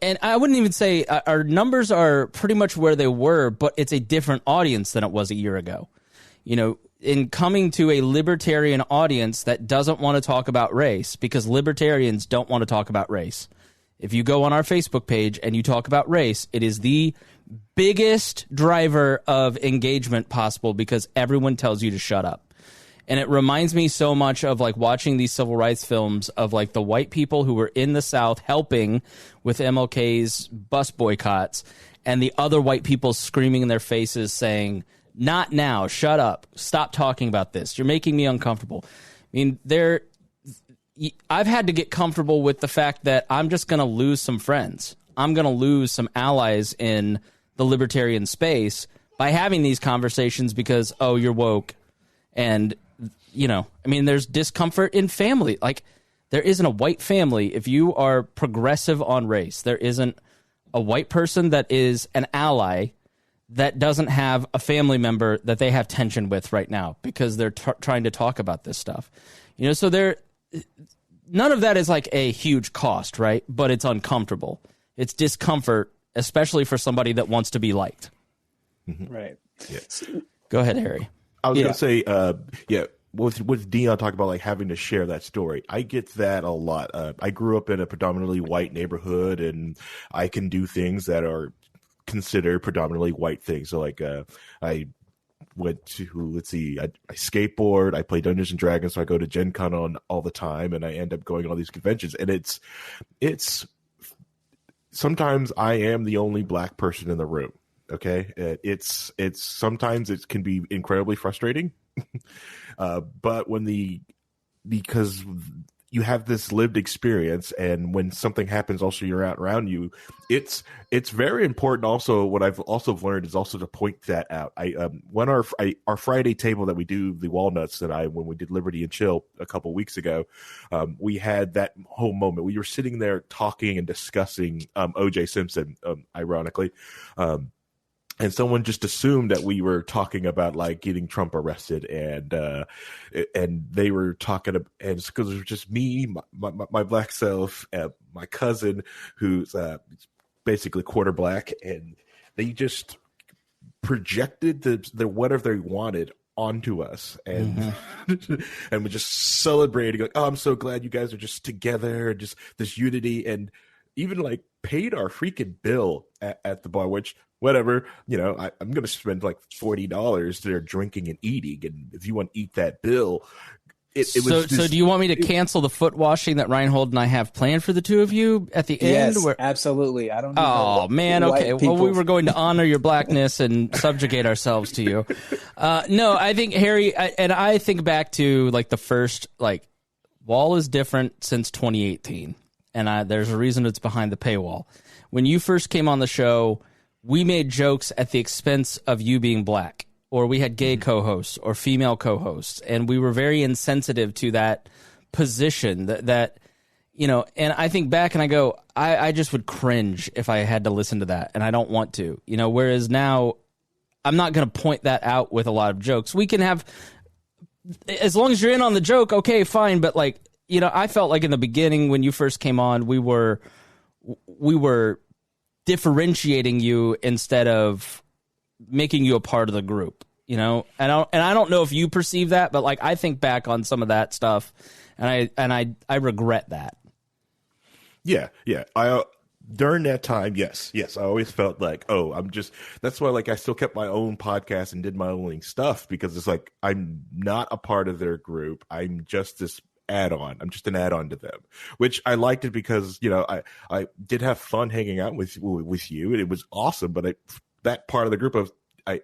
And I wouldn't even say our numbers are pretty much where they were, but it's a different audience than it was a year ago. In coming to a libertarian audience that doesn't want to talk about race, because libertarians don't want to talk about race. If you go on our Facebook page and you talk about race, it is the biggest driver of engagement possible because everyone tells you to shut up. And it reminds me so much of like watching these civil rights films of like the white people who were in the South helping with MLK's bus boycotts and the other white people screaming in their faces saying, "Not now, shut up, stop talking about this. You're making me uncomfortable." I mean, I've had to get comfortable with the fact that I'm just going to lose some friends. I'm going to lose some allies in the libertarian space by having these conversations because, oh, you're woke. And, I mean, there's discomfort in family. Like, there isn't a white family if you are progressive on race. There isn't a white person that is an ally that doesn't have a family member that they have tension with right now because they're trying to talk about this stuff. So none of that is like a huge cost, right? But it's uncomfortable. It's discomfort, especially for somebody that wants to be liked. Mm-hmm. Right. Yes. Go ahead, Harry. I was going to say, with Deon talking about like having to share that story, I get that a lot. I grew up in a predominantly white neighborhood, and I can do things that are considered predominantly white things. So like I went to I skateboard, I play Dungeons and Dragons, so I go to Gen Con all the time, and I end up going to all these conventions, and it's sometimes I am the only black person in the room. Okay, it's sometimes it can be incredibly frustrating, but because you have this lived experience, and when something happens, also you're out around you. It's very important. Also, what I've also learned is also to point that out. When our Friday table that we do, the Walnuts, when we did Liberty and Chill a couple weeks ago, we had that whole moment. We were sitting there talking and discussing O.J. Simpson, ironically. And someone just assumed that we were talking about like getting Trump arrested, and they were talking, and it's because it was just me, my black self, my cousin who's basically quarter black, and they just projected the whatever they wanted onto us, and and we just celebrating like, oh, I'm so glad you guys are just together, just this unity, and even like paid our freaking bill at the bar, which. Whatever, I'm going to spend like $40 there drinking and eating. And if you want to eat that bill, so do you want me to cancel the foot washing that Rhinehold and I have planned for the two of you at the end? Yes, absolutely. I don't know. Oh, man. Okay. Well, we were going to honor your blackness and subjugate ourselves to you. No, I think, Harry, I think back to like the first, like, Wall is different since 2018. And there's a reason it's behind the paywall. When you first came on the show, we made jokes at the expense of you being black, or we had gay co-hosts or female co-hosts, and we were very insensitive to that position that and I think back and I go, I just would cringe if I had to listen to that, and I don't want to, whereas now I'm not going to point that out with a lot of jokes. We can have, as long as you're in on the joke, okay, fine, but like, I felt like in the beginning when you first came on, we were differentiating you instead of making you a part of the group, and I don't know if you perceive that, but like I think back on some of that stuff, and I regret that. Yeah. I during that time, yes, I always felt like, that's why like I still kept my own podcast and did my own stuff, because it's like I'm not a part of their group. I'm just this add-on. I'm just an add-on to them, which I liked it because I did have fun hanging out with you, and it was awesome. But that part of the group I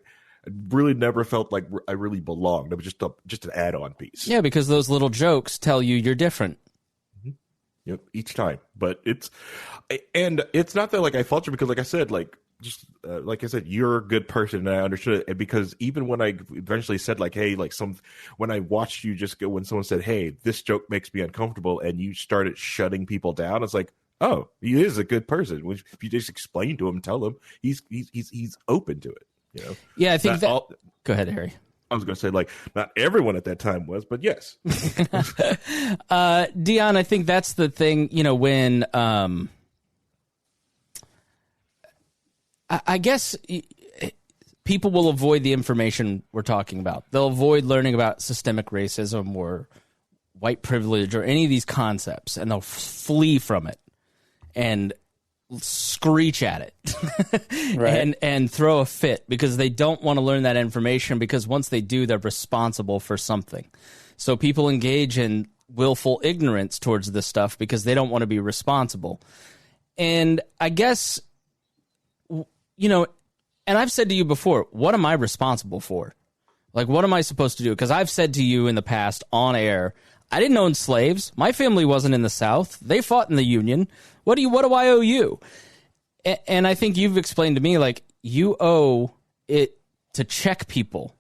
really never felt like I really belonged. It was just an add-on piece. Yeah, because those little jokes tell you you're different. Yep, each time. But it's not that like I fault you, because like I said, like just like I said, you're a good person, and I understood it. And because even when I eventually said like, hey, like when I watched you just go, when someone said, hey, this joke makes me uncomfortable, and you started shutting people down, it's like, oh, he is a good person. If you just explain to him, tell him, he's open to it. Yeah, I think that. Go ahead, Harry. I was going to say, like, not everyone at that time was, but yes. Deon, I think that's the thing, when I guess people will avoid the information we're talking about. They'll avoid learning about systemic racism or white privilege or any of these concepts, and they'll flee from it and screech at it right. and throw a fit because they don't want to learn that information, because once they do, they're responsible for something. So people engage in willful ignorance towards this stuff because they don't want to be responsible. And I guess, and I've said to you before, what am I responsible for? Like, what am I supposed to do? Because I've said to you in the past on air, I didn't own slaves. My family wasn't in the South. They fought in the Union. What do I owe you? And I think you've explained to me, like, you owe it to check people.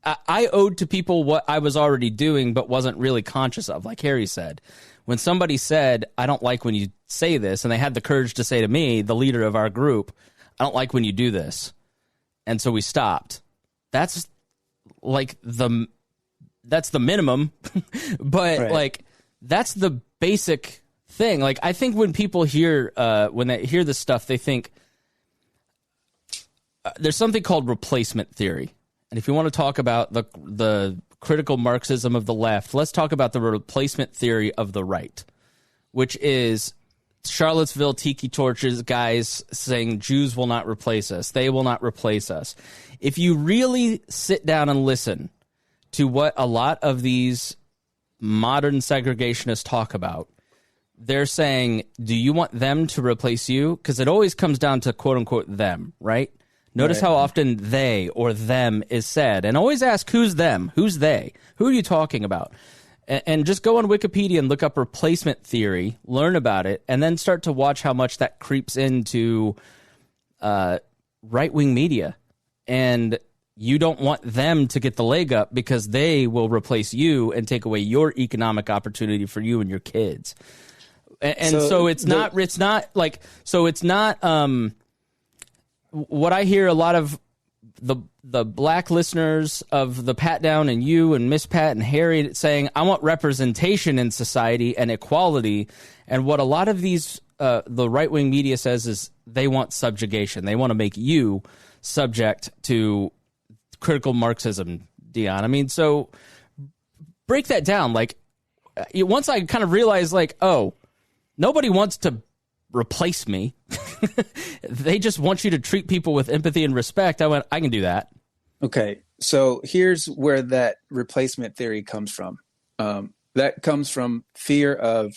I owed to people what I was already doing but wasn't really conscious of, like Harry said. when somebody said, I don't like when you say this, and they had the courage to say to me, the leader of our group, I don't like when you do this. And so we stopped. That's like that's the minimum, but right. Like that's the basic thing. Like I think when people hear when they hear this stuff, they think there's something called replacement theory. And if you want to talk about the critical Marxism of the left, let's talk about the replacement theory of the right, which is Charlottesville tiki torches guys saying Jews will not replace us. They will not replace us. If you really sit down and listen to what a lot of these modern segregationists talk about, they're saying, do you want them to replace you? Because it always comes down to quote unquote them, right? Notice how often they or them is said, and always ask who's them, who's they, who are you talking about? And just go on Wikipedia and look up replacement theory, learn about it, and then start to watch how much that creeps into right-wing media. And you don't want them to get the leg up because they will replace you and take away your economic opportunity for you and your kids. And so it's not what I hear a lot of the black listeners of the Patdown and you and Miss Pat and Harry saying, I want representation in society and equality. And what a lot of these, the right-wing media says is they want subjugation. They want to make you subject to critical Marxism, Deon. I mean, so break that down. Like, once I kind of realized, like, oh, nobody wants to replace me. They just want you to treat people with empathy and respect. I went, I can do that. Okay. So here's where that replacement theory comes from. That comes from fear of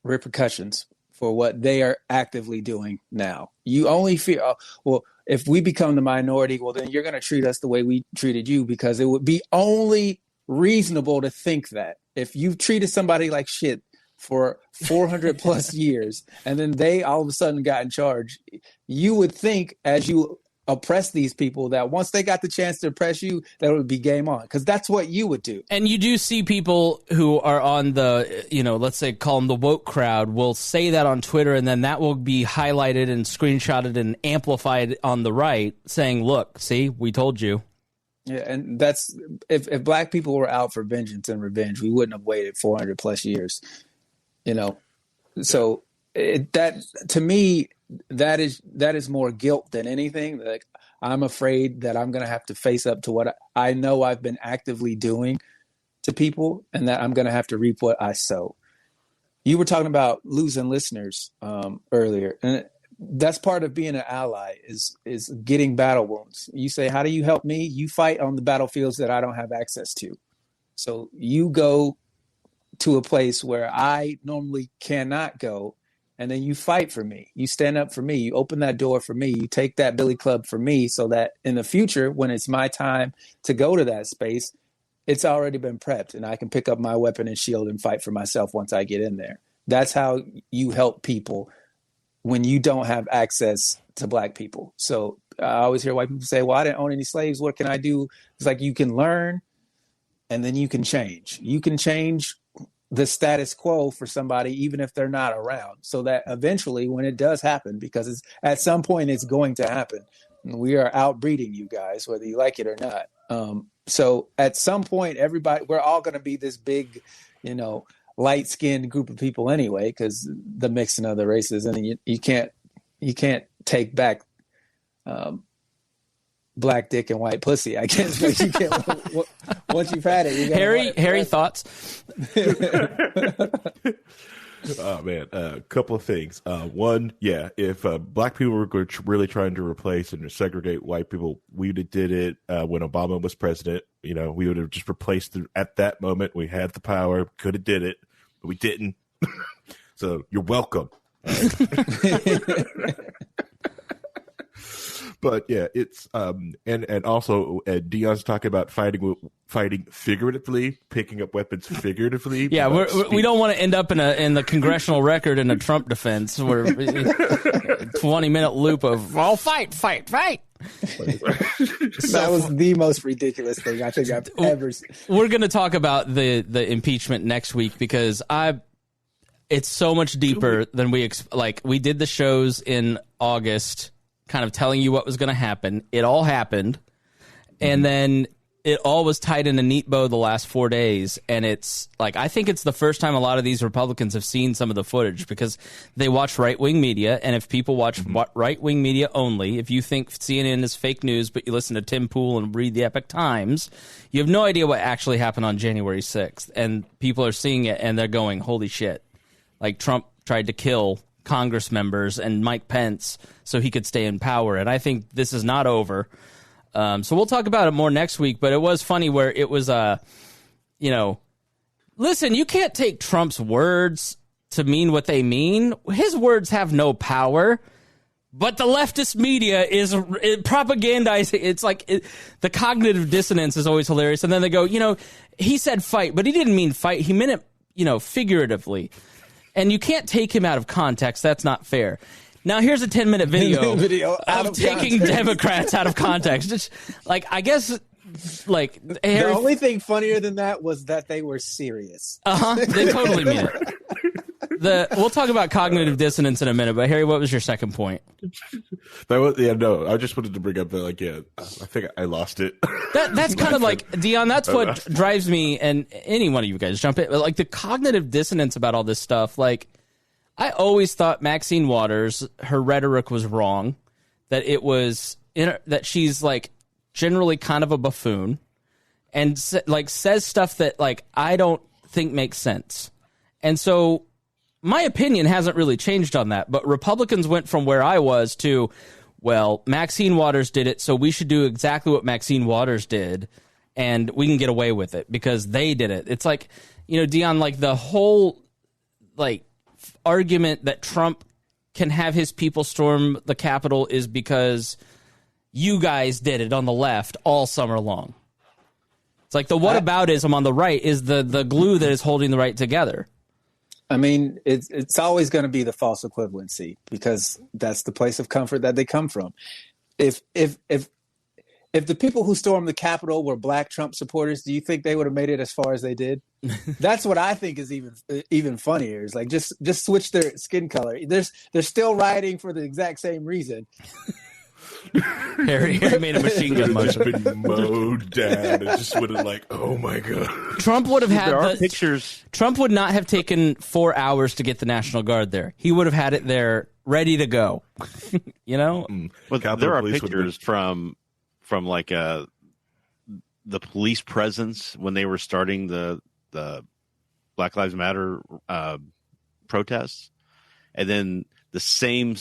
repercussions for what they are actively doing now. You only fear, well, if we become the minority, well, then you're going to treat us the way we treated you, because it would be only reasonable to think that if you've treated somebody like shit for 400 plus years, and then they all of a sudden got in charge, you would think as you oppress these people that once they got the chance to oppress you, that it would be game on, because that's what you would do. And you do see people who are on the, let's say call them the woke crowd, will say that on Twitter, and then that will be highlighted and screenshotted and amplified on the right, saying, look, see, we told you. Yeah, and that's if black people were out for vengeance and revenge, we wouldn't have waited 400 plus years. So that to me, that is more guilt than anything. Like, I'm afraid that I'm going to have to face up to what I know I've been actively doing to people, and that I'm going to have to reap what I sow. You were talking about losing listeners earlier, and that's part of being an ally is getting battle wounds. You say, how do you help me? You fight on the battlefields that I don't have access to. So you go to a place where I normally cannot go, and then you fight for me. You stand up for me. You open that door for me. You take that billy club for me, so that in the future, when it's my time to go to that space, it's already been prepped, and I can pick up my weapon and shield and fight for myself once I get in there. That's how you help people when you don't have access to black people. So I always hear white people say, well, I didn't own any slaves. What can I do? It's like, you can learn, and then you can change. You can change the status quo for somebody, even if they're not around, so that eventually when it does happen, because at some point it's going to happen, we are outbreeding you guys, whether you like it or not. So at some point, we're all going to be this big, light-skinned group of people anyway, because the mixing of the races, and you can't take back black dick and white pussy, I guess. But you can't, once you've had it, you got Harry thoughts. Oh man, a couple of things. One, if black people were really trying to replace and segregate white people, we would have did it when Obama was president. We would have just replaced it at that moment. We had the power, could have did it, but we didn't. So you're welcome. But yeah, it's and also Deon's talking about fighting figuratively, picking up weapons figuratively. Yeah, we don't want to end up in the congressional record in a Trump defense where 20-minute loop of fight. That was the most ridiculous thing I think I've ever seen. We're going to talk about the impeachment next week, because It's so much deeper than we did the shows in August, kind of telling you what was going to happen. It all happened, and then it all was tied in a neat bow the last 4 days. And it's like, I think it's the first time a lot of these Republicans have seen some of the footage because they watch right-wing media. And if people watch right-wing media only, if you think CNN is fake news, but you listen to Tim Pool and read the Epoch Times, you have no idea what actually happened on January 6th. And people are seeing it and they're going, holy shit. Like Trump tried to kill Congress members and Mike Pence so he could stay in power. And I think this is not over. So we'll talk about it more next week, but it was funny where it was, listen, you can't take Trump's words to mean what they mean. His words have no power, but the leftist media is propagandizing. It's like the cognitive dissonance is always hilarious. And then they go, he said fight, but he didn't mean fight. He meant it, figuratively. And you can't take him out of context. That's not fair. Now, here's a 10-minute video of taking Democrats out of context. Just, I guess, the only thing funnier than that was that they were serious. They totally mean it. We'll talk about cognitive dissonance in a minute, but Harry, what was your second point? I just wanted to bring up that, I think I lost it. That's kind of like, Deon, that's what drives me, and any one of you guys jump in, but the cognitive dissonance about all this stuff, I always thought Maxine Waters, her rhetoric was wrong, that it was that she's generally kind of a buffoon and says stuff that I don't think makes sense. And so my opinion hasn't really changed on that, but Republicans went from where I was to, well, Maxine Waters did it, so we should do exactly what Maxine Waters did and we can get away with it because they did it. It's Deon, the whole argument that Trump can have his people storm the Capitol is because you guys did it on the left all summer long. It's like the whataboutism on the right is the glue that is holding the right together. I mean, it's always going to be the false equivalency because that's the place of comfort that they come from. If the people who stormed the Capitol were black Trump supporters, do you think they would have made it as far as they did? That's what I think is even funnier. Is just switch their skin color. They're still rioting for the exact same reason. Harry made a machine gun motion. Been mowed down. It just would have oh my god. Trump would have had there are pictures. Trump would not have taken 4 hours to get the National Guard there. He would have had it there ready to go. But there are pictures from the police presence when they were starting the Black Lives Matter protests, and then the same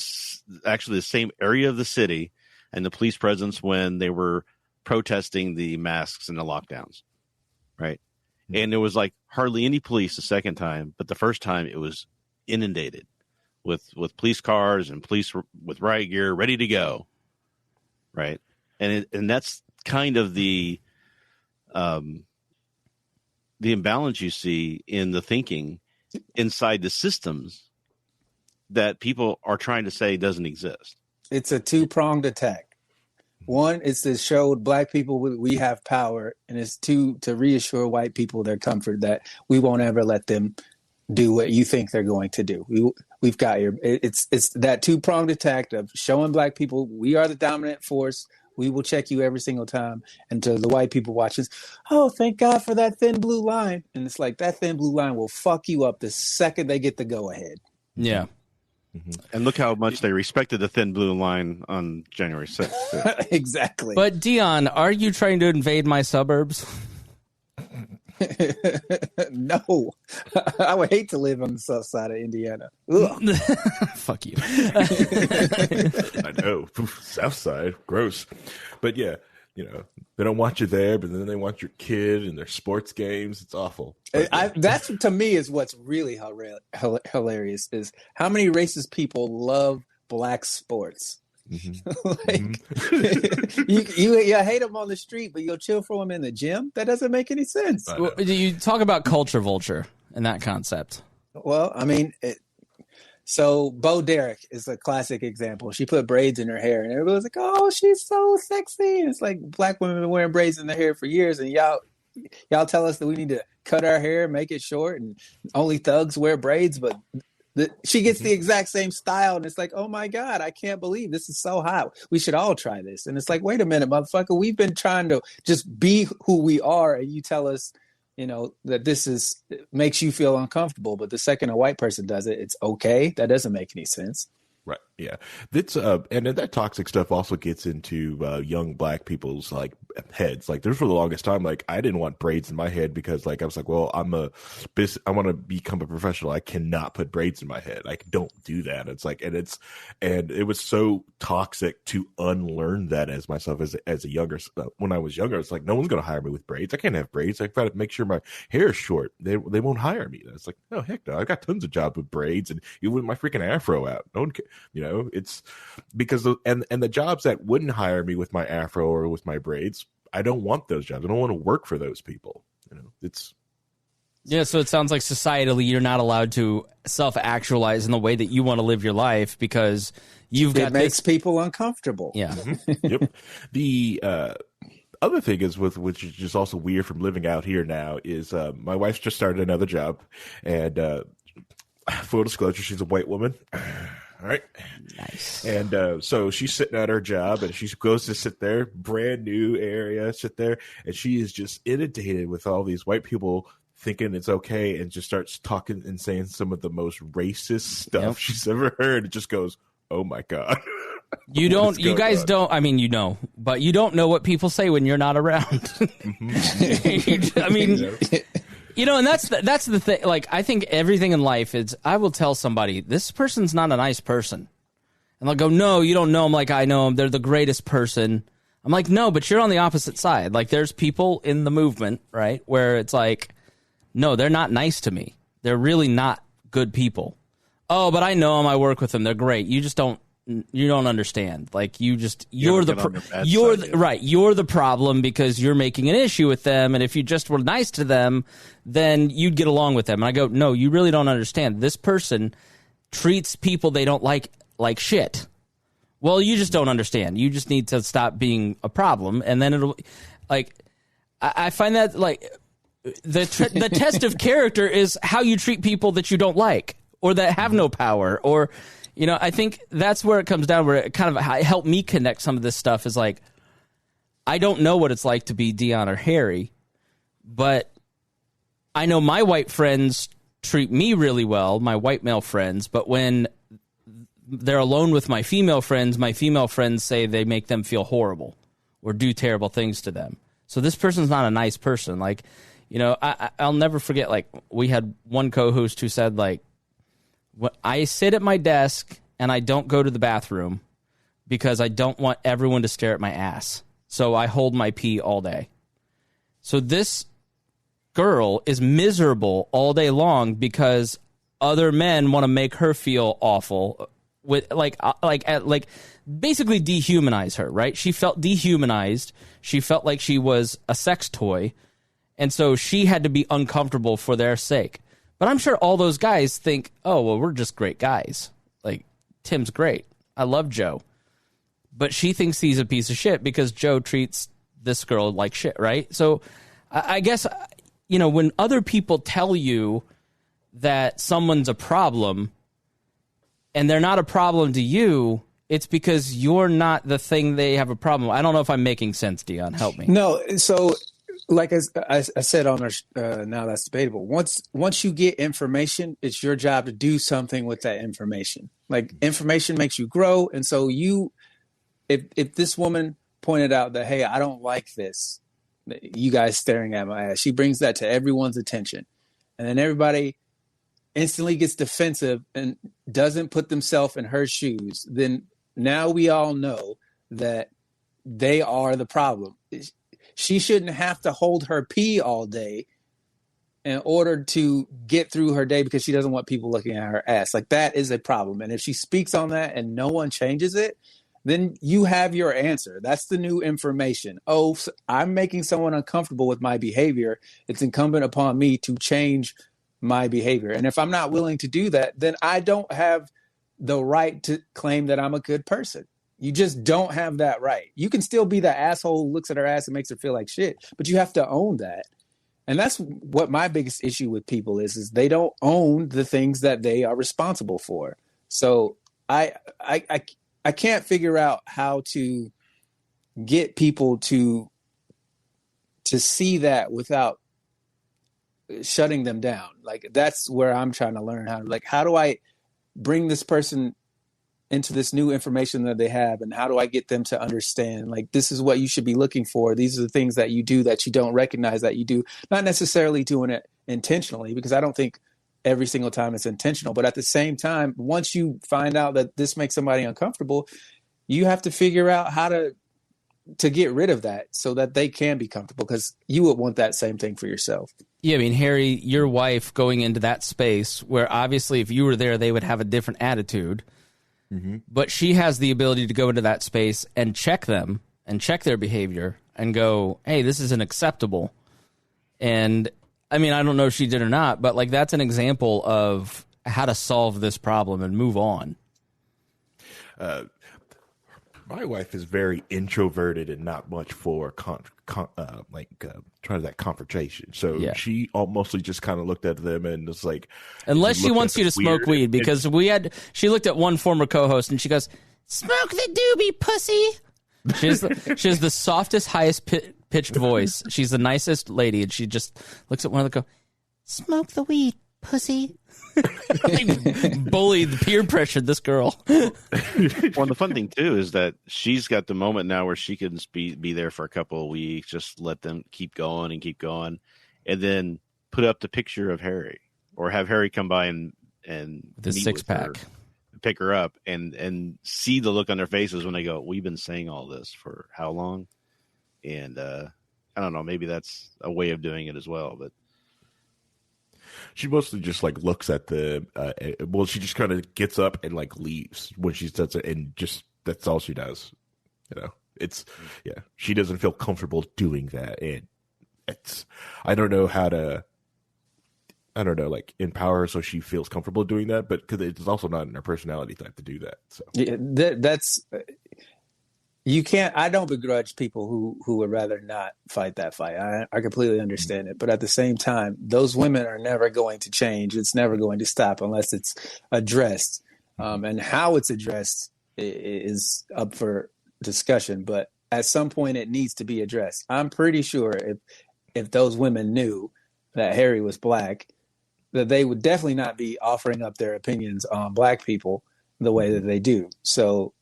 area of the city and the police presence when they were protesting the masks and the lockdowns, right? Mm-hmm. And there was hardly any police the second time, but the first time it was inundated with police cars and police with riot gear ready to go, right? And that's kind of the imbalance you see in the thinking inside the systems that people are trying to say doesn't exist. It's a two-pronged attack. One, it's to show black people we have power, and it's two, to reassure white people their comfort that we won't ever let them do what you think they're going to do. We've got your. It's that two-pronged attack of showing black people we are the dominant force. We will check you every single time. And to the white people watching, oh, thank God for that thin blue line. And it's that thin blue line will fuck you up the second they get the go-ahead. Yeah. Mm-hmm. And look how much they respected the thin blue line on January 6th. Exactly. But Deon, are you trying to invade my suburbs? No. I would hate to live on the south side of Indiana. Fuck you. I know. South side. Gross. But yeah, they don't want you there, but then they want your kid and their sports games. It's awful. That's, to me, is what's really hilarious is how many racist people love black sports. Mm-hmm. You hate them on the street, but you'll chill for them in the gym. That doesn't make any sense. Well, you talk about culture vulture and that concept. Well, I mean, so Bo Derek is a classic example. She put braids in her hair, and everybody was like, "Oh, she's so sexy." And it's black women have been wearing braids in their hair for years, and y'all y'all tell us that we need to cut our hair, make it short, and only thugs wear braids, but she gets the exact same style, and it's like, oh my God, I can't believe this is so hot. We should all try this. And it's like, wait a minute, motherfucker, we've been trying to just be who we are, and you tell us, that this makes you feel uncomfortable. But the second a white person does it, it's okay. That doesn't make any sense. Right. Yeah. That's and then that toxic stuff also gets into young black people's like heads. Like there's for the longest time, like I didn't want braids in my head because like I was like, well, I want to become a professional. I cannot put braids in my head. I don't do that. It's like, and it was so toxic to unlearn that as myself as a younger, when I was younger, it's like, no one's going to hire me with braids. I can't have braids. I got to make sure my hair is short. They won't hire me. It's like, oh heck no, I got tons of jobs with braids and even with my freaking afro out. No one can, it's because the jobs that wouldn't hire me with my afro or with my braids, I don't want those jobs. I don't want to work for those people. So it sounds like societally you're not allowed to self-actualize in the way that you want to live your life because it makes people uncomfortable. Yeah. Yep. The other thing is which is just also weird from living out here now is my wife's just started another job, and full disclosure, she's a white woman. All right. Nice. And so she's sitting at her job and she goes to sit there, brand new area, sit there, and she is just inundated with all these white people thinking it's okay and just starts talking and saying some of the most racist stuff she's ever heard. It just goes, oh my God. You guys don't, but you don't know what people say when you're not around. And that's the thing. Like, I think everything in life is, I will tell somebody, this person's not a nice person. And they'll go, no, you don't know them like I know them. They're the greatest person. I'm like, no, but you're on the opposite side. Like, there's people in the movement, right, where it's like, no, they're not nice to me. They're really not good people. Oh, but I know them. I work with them. They're great. You don't you're the problem because you're making an issue with them, and if you just were nice to them, then you'd get along with them. And I go, no, you really don't understand. This person treats people they don't like shit. Well, you just don't understand. You just need to stop being a problem, and then it'll, like, I find that, like, the test of character is how you treat people that you don't like or that have no power, or I think that's where it comes down, where it kind of helped me connect some of this stuff is like, I don't know what it's like to be Deon or Harry, but I know my white friends treat me really well, my white male friends, but when they're alone with my female friends say they make them feel horrible or do terrible things to them. So this person's not a nice person. Like, I'll never forget, like, we had one co-host who said, like, I sit at my desk and I don't go to the bathroom because I don't want everyone to stare at my ass. So I hold my pee all day. So this girl is miserable all day long because other men want to make her feel awful with basically dehumanize her, right? She felt dehumanized. She felt like she was a sex toy. And so she had to be uncomfortable for their sake. But I'm sure all those guys think, oh, well, we're just great guys. Like, Tim's great. I love Joe. But she thinks he's a piece of shit because Joe treats this girl like shit, right? So I guess, when other people tell you that someone's a problem and they're not a problem to you, it's because you're not the thing they have a problem with. I don't know if I'm making sense, Deon. Help me. No, so... like I said on our Now That's Debatable, once you get information, it's your job to do something with that information. Like, information makes you grow. And so if this woman pointed out that, hey, I don't like this, you guys staring at my ass, she brings that to everyone's attention. And then everybody instantly gets defensive and doesn't put themselves in her shoes. Then now we all know that they are the problem. She shouldn't have to hold her pee all day in order to get through her day because she doesn't want people looking at her ass. Like, that is a problem. And if she speaks on that and no one changes it, then you have your answer. That's the new information. Oh, so I'm making someone uncomfortable with my behavior. It's incumbent upon me to change my behavior. And if I'm not willing to do that, then I don't have the right to claim that I'm a good person. You just don't have that right. You can still be the asshole who looks at her ass and makes her feel like shit, but you have to own that. And that's what my biggest issue with people is they don't own the things that they are responsible for. So I can't figure out how to get people to see that without shutting them down. Like, that's where I'm trying to learn how do I bring this person into this new information that they have, and how do I get them to understand, like, this is what you should be looking for. These are the things that you do that you don't recognize that you do, not necessarily doing it intentionally, because I don't think every single time it's intentional. But at the same time, once you find out that this makes somebody uncomfortable, you have to figure out how to get rid of that so that they can be comfortable, because you would want that same thing for yourself. Yeah, I mean, Harry, your wife going into that space where obviously if you were there, they would have a different attitude. Mm-hmm. But she has the ability to go into that space and check them and check their behavior and go, hey, this isn't acceptable. And I mean, I don't know if she did or not, but like, that's an example of how to solve this problem and move on. My wife is very introverted and not much for trying that confrontation. So she mostly just kind of looked at them and was like, unless she wants you to smoke weed, because she looked at one former co-host and she goes, "Smoke the doobie, pussy." She has the softest, highest pitched voice. She's the nicest lady, and she just looks at one of the "Smoke the weed, pussy." Like, bullied, peer pressured this girl. Well, the fun thing too is that she's got the moment now where she can be there for a couple of weeks, just let them keep going, and then put up the picture of Harry, or have Harry come by and the six pack, pick her up, and see the look on their faces when they go, "We've been saying all this for how long?" And I don't know, maybe that's a way of doing it as well, but. She mostly just like looks at the she just kind of gets up and like leaves when she does it, and just that's all she does. She doesn't feel comfortable doing that, and I don't know how to like empower her so she feels comfortable doing that, but because it's also not in her personality type to do that. So that's you can't. I don't begrudge people who would rather not fight that fight. I completely understand it, but at the same time, those women are never going to change. It's never going to stop unless it's addressed, and how it's addressed is up for discussion. But at some point, it needs to be addressed. I'm pretty sure if those women knew that Harry was black, that they would definitely not be offering up their opinions on black people the way that they do. So.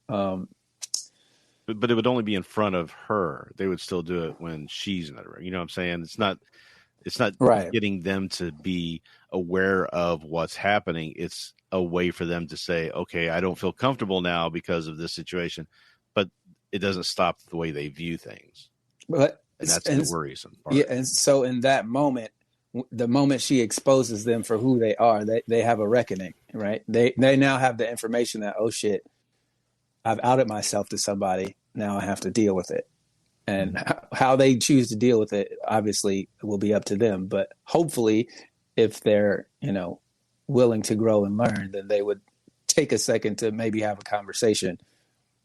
But it would only be in front of her. They would still do it when she's in the room. You know what I'm saying? It's not right. Getting them to be aware of what's happening. It's a way for them to say, okay, I don't feel comfortable now because of this situation, but it doesn't stop the way they view things. And that's the worrisome part. Yeah. And so in that moment, the moment she exposes them for who they are, they have a reckoning, right? They now have the information that, oh shit, I've outed myself to somebody. Now I have to deal with it. And how they choose to deal with it, obviously, will be up to them. But hopefully, if they're, willing to grow and learn, then they would take a second to maybe have a conversation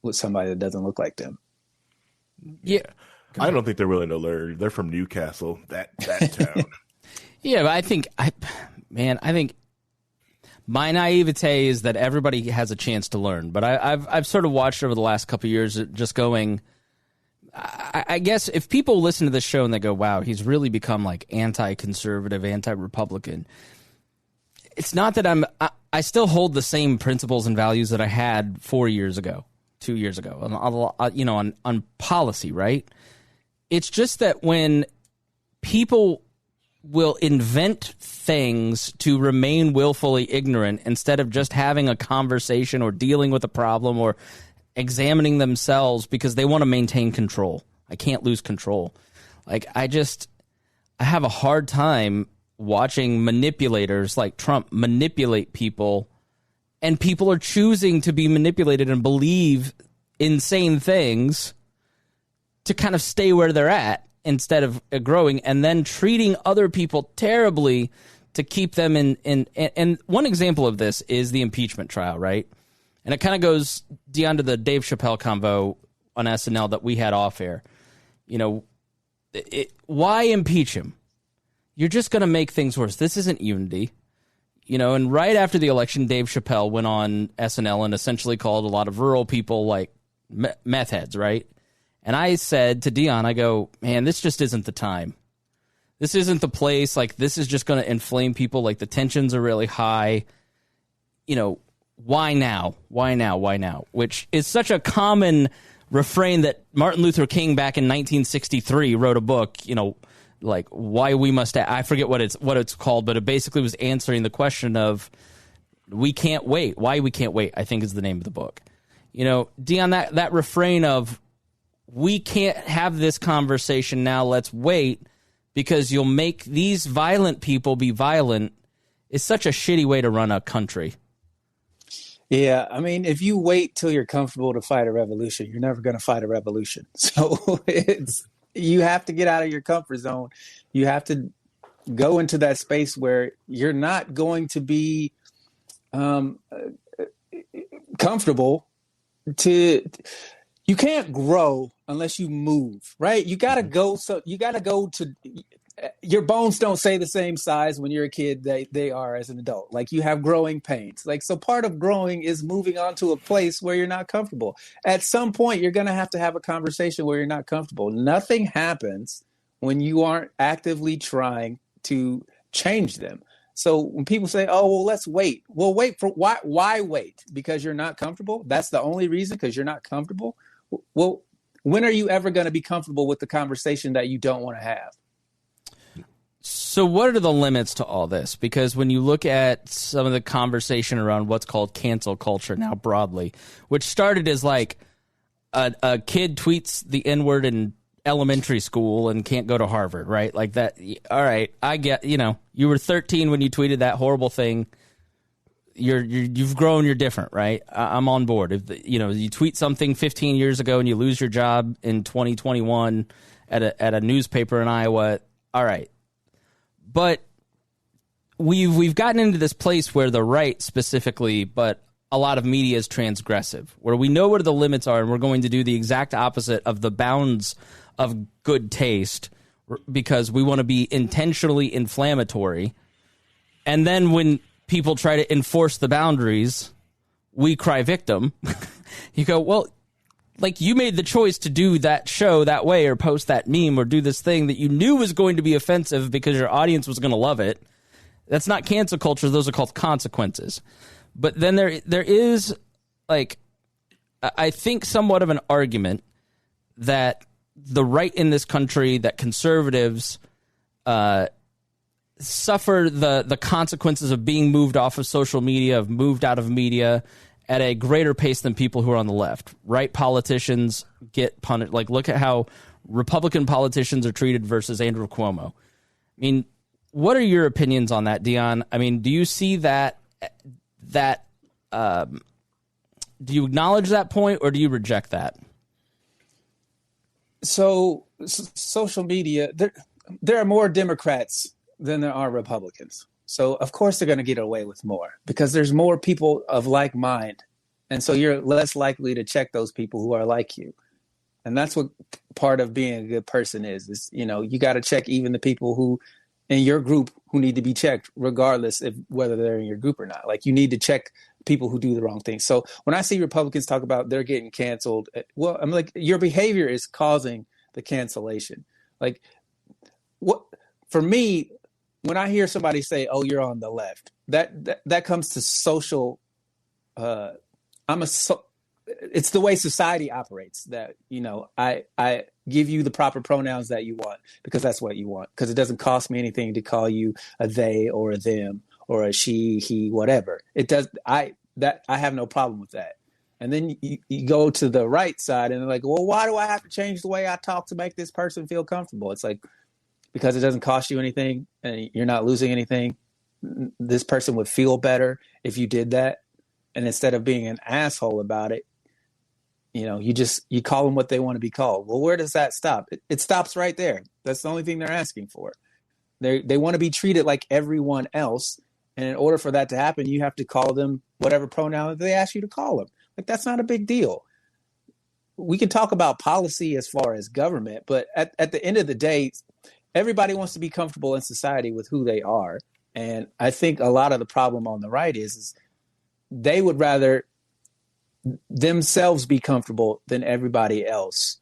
with somebody that doesn't look like them. Yeah. I don't think they're willing to learn. They're from Newcastle, that town. Yeah, but I think my naivete is that everybody has a chance to learn, but I've sort of watched over the last couple of years just going, I guess if people listen to this show and they go, wow, he's really become like anti-conservative, anti-Republican. It's not that I still hold the same principles and values that I had 4 years ago, 2 years ago, on policy, right? It's just that when people will invent things to remain willfully ignorant instead of just having a conversation or dealing with a problem or examining themselves because they want to maintain control. I can't lose control. Like, I have a hard time watching manipulators like Trump manipulate people, and people are choosing to be manipulated and believe insane things to kind of stay where they're at instead of growing, and then treating other people terribly to keep them in. And one example of this is the impeachment trial, right? And it kind of goes down to the Dave Chappelle convo on SNL that we had off air. Why impeach him? you're just going to make things worse. This isn't unity. You know, and right after the election, Dave Chappelle went on SNL and essentially called a lot of rural people like meth heads, right? And I said to Deon, I go, man, this just isn't the time. This isn't the place. Like, this is just going to inflame people. Like, the tensions are really high. You know, why now? Why now? Why now? Which is such a common refrain that Martin Luther King back in 1963 wrote a book, you know, like why we must, I forget what it's called, but it basically was answering the question of we can't wait. Why we can't wait, I think is the name of the book. You know, Deon, that refrain of we can't have this conversation now, let's wait because you'll make these violent people be violent is such a shitty way to run a country. Yeah, I mean, if you wait till you're comfortable to fight a revolution, you're never going to fight a revolution. So you have to get out of your comfort zone. You have to go into that space where you're not going to be comfortable. You can't grow unless you move, right? You got to go. So you got to go to. Your bones don't stay the same size when you're a kid they are as an adult. Like, you have growing pains. Like, so part of growing is moving on to a place where you're not comfortable. At some point, you're going to have a conversation where you're not comfortable. Nothing happens when you aren't actively trying to change them. So when people say, oh, well, let's wait. Well, wait for why wait? Because you're not comfortable? That's the only reason, because you're not comfortable? Well, when are you ever going to be comfortable with the conversation that you don't want to have? So what are the limits to all this? Because when you look at some of the conversation around what's called cancel culture now broadly, which started as like a kid tweets the N-word in elementary school and can't go to Harvard, right? Like that. All right, I get, you know, you were 13 when you tweeted that horrible thing. You've grown, you're different, right? I'm on board. If you know, you tweet something 15 years ago and you lose your job in 2021 at a newspaper in Iowa, all right. But we've gotten into this place where the right specifically, but a lot of media is transgressive, where we know where the limits are and we're going to do the exact opposite of the bounds of good taste because we want to be intentionally inflammatory. And then when people try to enforce the boundaries, we cry victim. You go, well, like, you made the choice to do that show that way or post that meme or do this thing that you knew was going to be offensive because your audience was going to love it. That's not cancel culture. Those are called consequences. But then there is, like, I think somewhat of an argument that the right in this country, that conservatives suffer the consequences of being moved off of social media, of moved out of media, at a greater pace than people who are on the left. Right politicians get punished. Like, look at how Republican politicians are treated versus Andrew Cuomo. I mean, what are your opinions on that, Deon? I mean, do you see that do you acknowledge that point or do you reject that? So social media, there are more Democrats than there are Republicans. So, of course, they're going to get away with more because there's more people of like mind. And so you're less likely to check those people who are like you. And that's what part of being a good person is, you know, you got to check even the people who in your group who need to be checked, regardless of whether they're in your group or not. Like, you need to check people who do the wrong thing. So when I see Republicans talk about they're getting canceled, well, I'm like, your behavior is causing the cancellation. Like, what for me, when I hear somebody say, "Oh, you're on the left," that comes to social. It's the way society operates. That, you know, I give you the proper pronouns that you want because that's what you want. Because it doesn't cost me anything to call you a they or a them or a she, he, whatever. It does. I have no problem with that. And then you go to the right side and they're like, well, why do I have to change the way I talk to make this person feel comfortable? It's like, because it doesn't cost you anything and you're not losing anything. This person would feel better if you did that. And instead of being an asshole about it, you know, you call them what they want to be called. Well, where does that stop? It stops right there. That's the only thing they're asking for. They want to be treated like everyone else. And in order for that to happen, you have to call them whatever pronoun they ask you to call them. Like, that's not a big deal. We can talk about policy as far as government, but at the end of the day, everybody wants to be comfortable in society with who they are. And I think a lot of the problem on the right is they would rather themselves be comfortable than everybody else.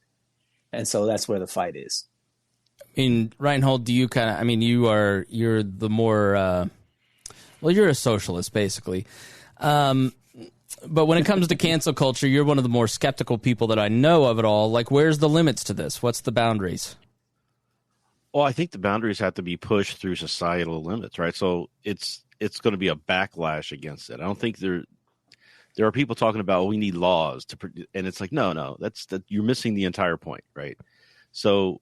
And so that's where the fight is. In Rhinehold, do you kind of, I mean, you're the more, you're a socialist basically. But when it comes to cancel culture, you're one of the more skeptical people that I know of it all. Like, where's the limits to this? What's the boundaries? Well, I think the boundaries have to be pushed through societal limits, right? So it's going to be a backlash against it. I don't think there are people talking about, we need laws and it's like, no, you're missing the entire point, right? So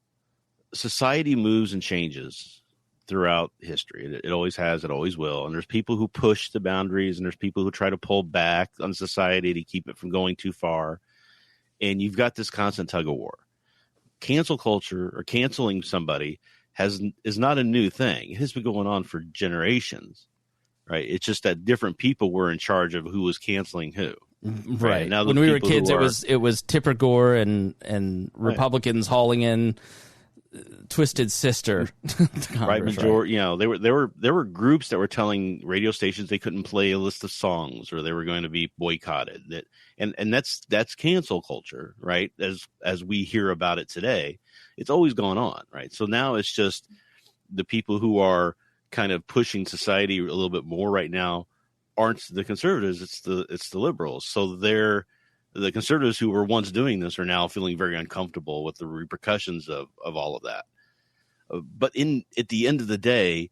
society moves and changes throughout history. It always has, it always will. And there's people who push the boundaries, and there's people who try to pull back on society to keep it from going too far. And you've got this constant tug of war. Cancel culture, or canceling somebody, is not a new thing. It has been going on for generations, right? It's just that different people were in charge of who was canceling who. Right. Now, when we were kids, it was Tipper Gore and Republicans hauling in Twisted Sister. Right, majority. Right? There were groups that were telling radio stations they couldn't play a list of songs, or they were going to be boycotted. And that's cancel culture, right? As we hear about it today, it's always gone on, right? So now it's just the people who are kind of pushing society a little bit more right now aren't the conservatives; it's the liberals. So the conservatives who were once doing this are now feeling very uncomfortable with the repercussions of all of that. But at the end of the day,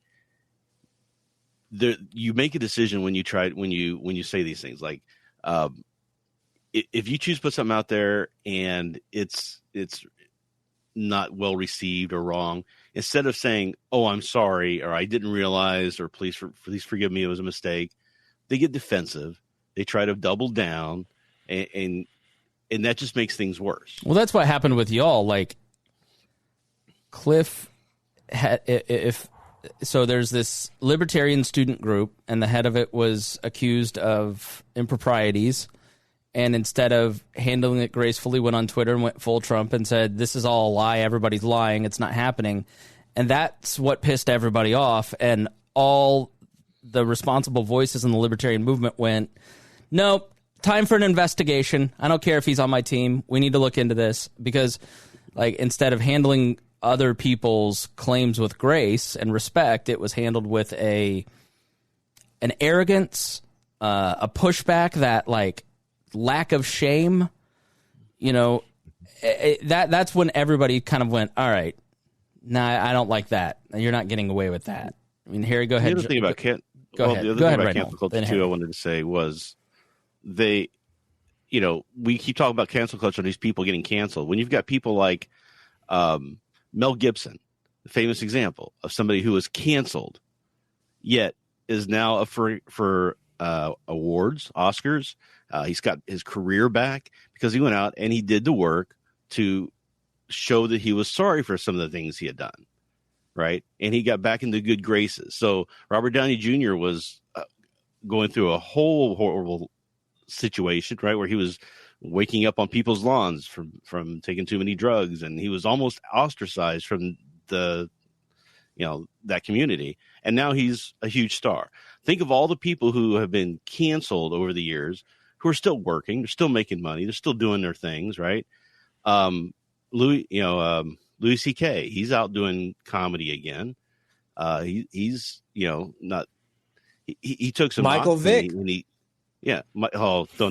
you make a decision when you say these things. Like, if you choose to put something out there and it's not well received or wrong, instead of saying, "Oh, I'm sorry," or "I didn't realize," or please forgive me, it was a mistake," they get defensive. They try to double down. And that just makes things worse. Well, that's what happened with y'all. Like, Cliff so there's this libertarian student group, and the head of it was accused of improprieties, and instead of handling it gracefully, went on Twitter and went full Trump and said, "This is all a lie. Everybody's lying. It's not happening." And that's what pissed everybody off. And all the responsible voices in the libertarian movement went, "Nope. Time for an investigation. I don't care if he's on my team. We need to look into this." Because, like, instead of handling other people's claims with grace and respect, it was handled with an arrogance, a pushback, that, like, lack of shame. That's when everybody kind of went, "All right, nah, I don't like that. You're not getting away with that." I mean, Harry, go ahead. The other thing about cancel culture too, I wanted to say was, we keep talking about cancel culture and these people getting canceled. When you've got people like Mel Gibson, the famous example of somebody who was canceled, yet is now up for awards, Oscars. He's got his career back because he went out and he did the work to show that he was sorry for some of the things he had done, right? And he got back into good graces. So Robert Downey Jr. was going through a whole horrible situation, right, where he was waking up on people's lawns from taking too many drugs, and he was almost ostracized from that community, and now he's a huge star. Think of all the people who have been canceled over the years who are still working, they're still making money, they're still doing their things, right? Louis C.K., he's out doing comedy again. He's not. He took some Michael Vick. Don't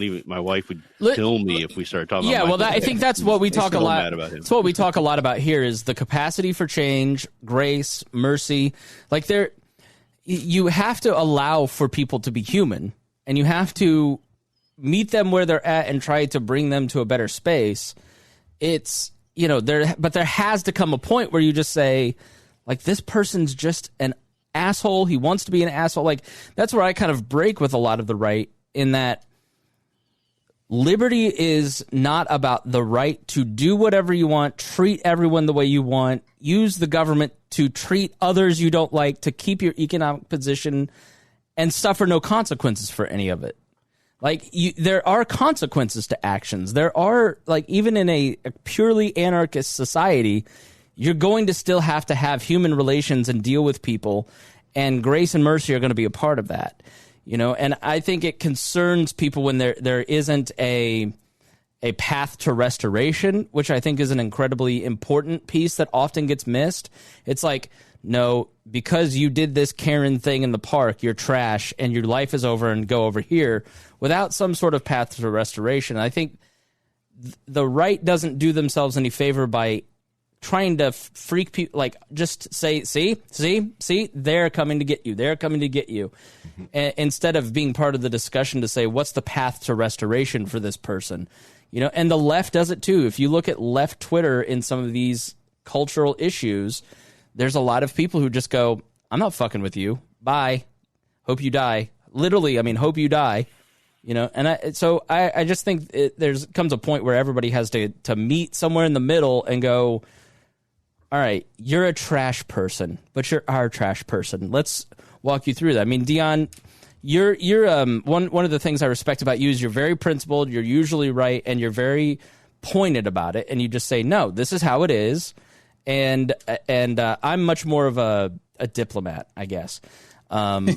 even. My wife would kill me if we started talking. Yeah, about I think that's what we talk a lot. That's what we talk a lot about here is the capacity for change, grace, mercy. Like, you have to allow for people to be human, and you have to meet them where they're at and try to bring them to a better space. It's but there has to come a point where you just say, like, this person's just an asshole. He wants to be an asshole. Like, that's where I kind of break with a lot of the right, in that liberty is not about the right to do whatever you want, treat everyone the way you want, use the government to treat others you don't like, to keep your economic position, and suffer no consequences for any of it. Like, there are consequences to actions. There are, like, even in a purely anarchist society, you're going to still have to have human relations and deal with people, and grace and mercy are going to be a part of that. And I think it concerns people when there isn't a path to restoration, which I think is an incredibly important piece that often gets missed. It's like, no, because you did this Karen thing in the park, you're trash and your life is over, and go over here, without some sort of path to restoration. I think the right doesn't do themselves any favor by trying to freak people, like just say, see, they're coming to get you. They're coming to get you. Instead of being part of the discussion to say, what's the path to restoration for this person? And the left does it too. If you look at left Twitter in some of these cultural issues, there's a lot of people who just go, I'm not fucking with you. Bye. Hope you die. Literally, I mean, hope you die. And I just think comes a point where everybody has to meet somewhere in the middle and go, all right, you're a trash person, but you're our trash person. Let's walk you through that. I mean, Deon, you're one of the things I respect about you is you're very principled, you're usually right, and you're very pointed about it, and you just say, no, this is how it is. And I'm much more of a diplomat, I guess. And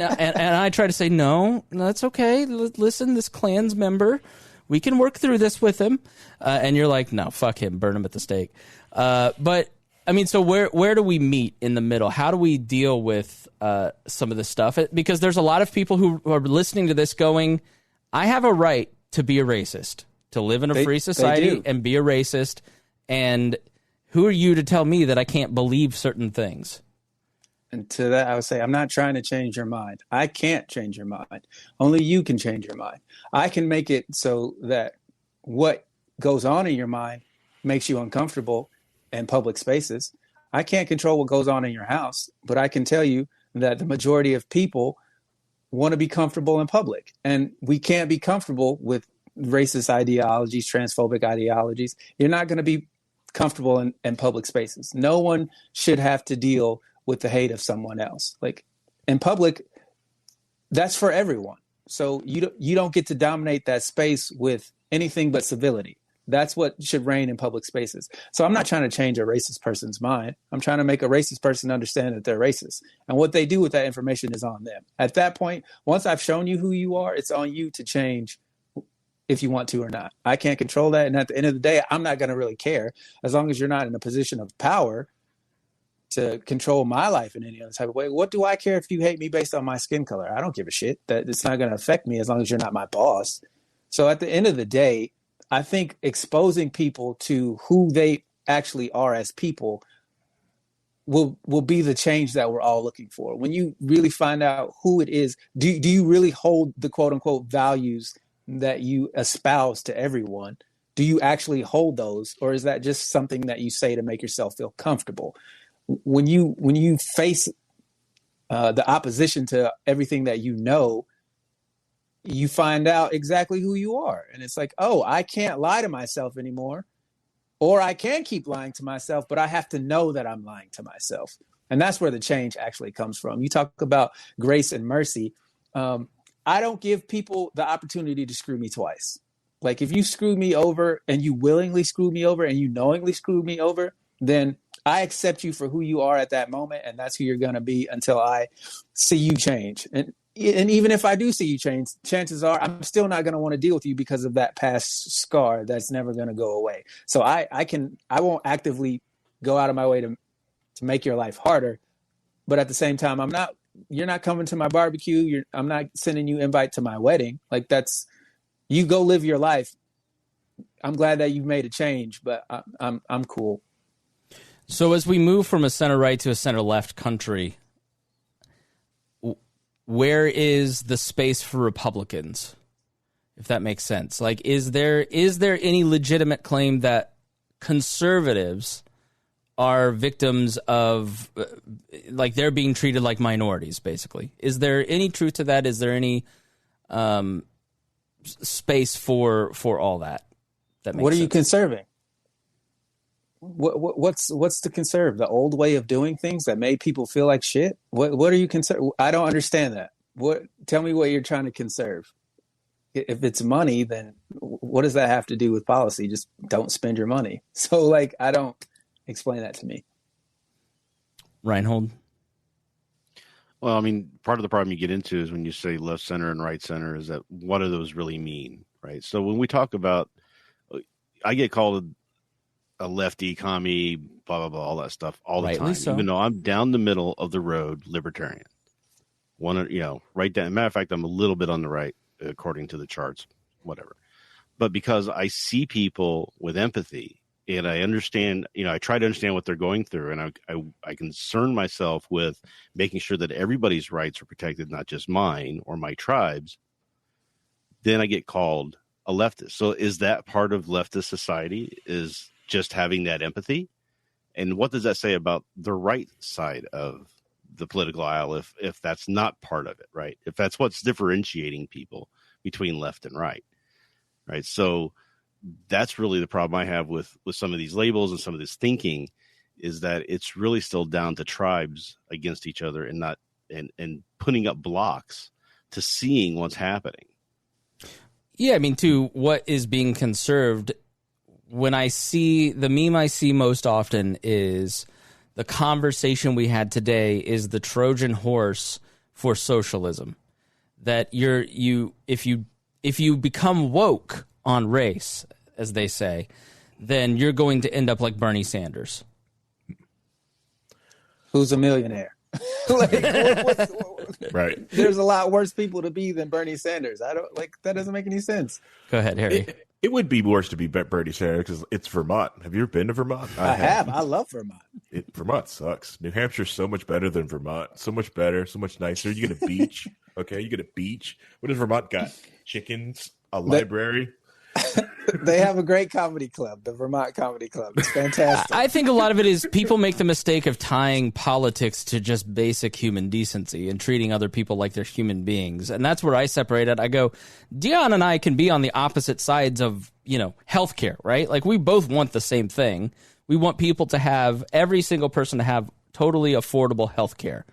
I try to say, no, that's okay. Listen, this Klan's member, we can work through this with him. And you're like, no, fuck him, burn him at the stake. But I mean, so where do we meet in the middle? How do we deal with some of this stuff? Because there's a lot of people who are listening to this going, I have a right to be a racist, to live in a free society and be a racist. And who are you to tell me that I can't believe certain things? And to that, I would say, I'm not trying to change your mind. I can't change your mind. Only you can change your mind. I can make it so that what goes on in your mind makes you uncomfortable in public spaces. I can't control what goes on in your house, but I can tell you that the majority of people want to be comfortable in public. And we can't be comfortable with racist ideologies, transphobic ideologies. You're not going to be comfortable in public spaces. No one should have to deal with the hate of someone else. Like in public, that's for everyone. So you don't get to dominate that space with anything but civility. That's what should reign in public spaces. So I'm not trying to change a racist person's mind. I'm trying to make a racist person understand that they're racist. And what they do with that information is on them. At that point, once I've shown you who you are, it's on you to change if you want to or not. I can't control that. And at the end of the day, I'm not going to really care as long as you're not in a position of power to control my life in any other type of way. What do I care if you hate me based on my skin color? I don't give a shit. That it's not going to affect me as long as you're not my boss. So at the end of the day, I think exposing people to who they actually are as people will be the change that we're all looking for. When you really find out who it is, do you really hold the quote unquote values that you espouse to everyone? Do you actually hold those, or is that just something that you say to make yourself feel comfortable? When you face the opposition to everything that you know, you find out exactly who you are. And it's like, oh, I can't lie to myself anymore, or I can keep lying to myself, but I have to know that I'm lying to myself. And that's where the change actually comes from. You talk about grace and mercy. I don't give people the opportunity to screw me twice. Like if you screw me over and you willingly screw me over and you knowingly screw me over, then I accept you for who you are at that moment. And that's who you're going to be until I see you change. And even if I do see you change, chances are I'm still not going to want to deal with you because of that past scar that's never going to go away. So I won't actively go out of my way to make your life harder. But at the same time, you're not coming to my barbecue. I'm not sending you invite to my wedding. Like you go live your life. I'm glad that you've made a change, but I'm cool. So as we move from a center right to a center left country, where is the space for Republicans, if that makes sense? Like, is there any legitimate claim that conservatives are victims of, like, they're being treated like minorities, basically? Is there any truth to that? Is there any space for all that? That makes What are sense? you conserving? What's to conserve? The old way of doing things that made people feel like shit? What are you conserving? I don't understand that. Tell me what you're trying to conserve. If it's money, then what does that have to do with policy? Just don't spend your money. So like, I don't Explain that to me. Rhinehold. Well, I mean, part of the problem you get into is when you say left center and right center is that what do those really mean, right? So when we talk about, I get called a lefty, commie, blah, blah, blah, all that stuff all the Rightly time, so. even though I'm down the middle of the road libertarian. Right down. Matter of fact, I'm a little bit on the right, according to the charts, whatever. But because I see people with empathy and I understand, I try to understand what they're going through, and I concern myself with making sure that everybody's rights are protected, not just mine or my tribe's, then I get called a leftist. So is that part of leftist society, is just having that empathy? And what does that say about the right side of the political aisle if that's not part of it, right? If that's what's differentiating people between left and right? So that's really the problem I have with some of these labels and some of this thinking, is that it's really still down to tribes against each other and not and putting up blocks to seeing what's happening. Yeah, I mean, to what is being conserved, when I see the meme I see most often is the conversation we had today is the Trojan horse for socialism. That if you become woke on race, as they say, then you're going to end up like Bernie Sanders. Who's a millionaire? Right. There's a lot worse people to be than Bernie Sanders. That doesn't make any sense. Go ahead, Harry. It would be worse to be Bernie Sanders because it's Vermont. Have you ever been to Vermont? I have. I love Vermont. Vermont sucks. New Hampshire's so much better than Vermont. So much better. So much nicer. You get a beach. Okay, you get a beach. What does Vermont got? Chickens, a library. They have a great comedy club, the Vermont Comedy Club. It's fantastic. I think a lot of it is people make the mistake of tying politics to just basic human decency and treating other people like they're human beings. And that's where I separate it. I go, Deon and I can be on the opposite sides of, healthcare, right? Like, we both want the same thing. We want people to have, every single person to have totally affordable healthcare,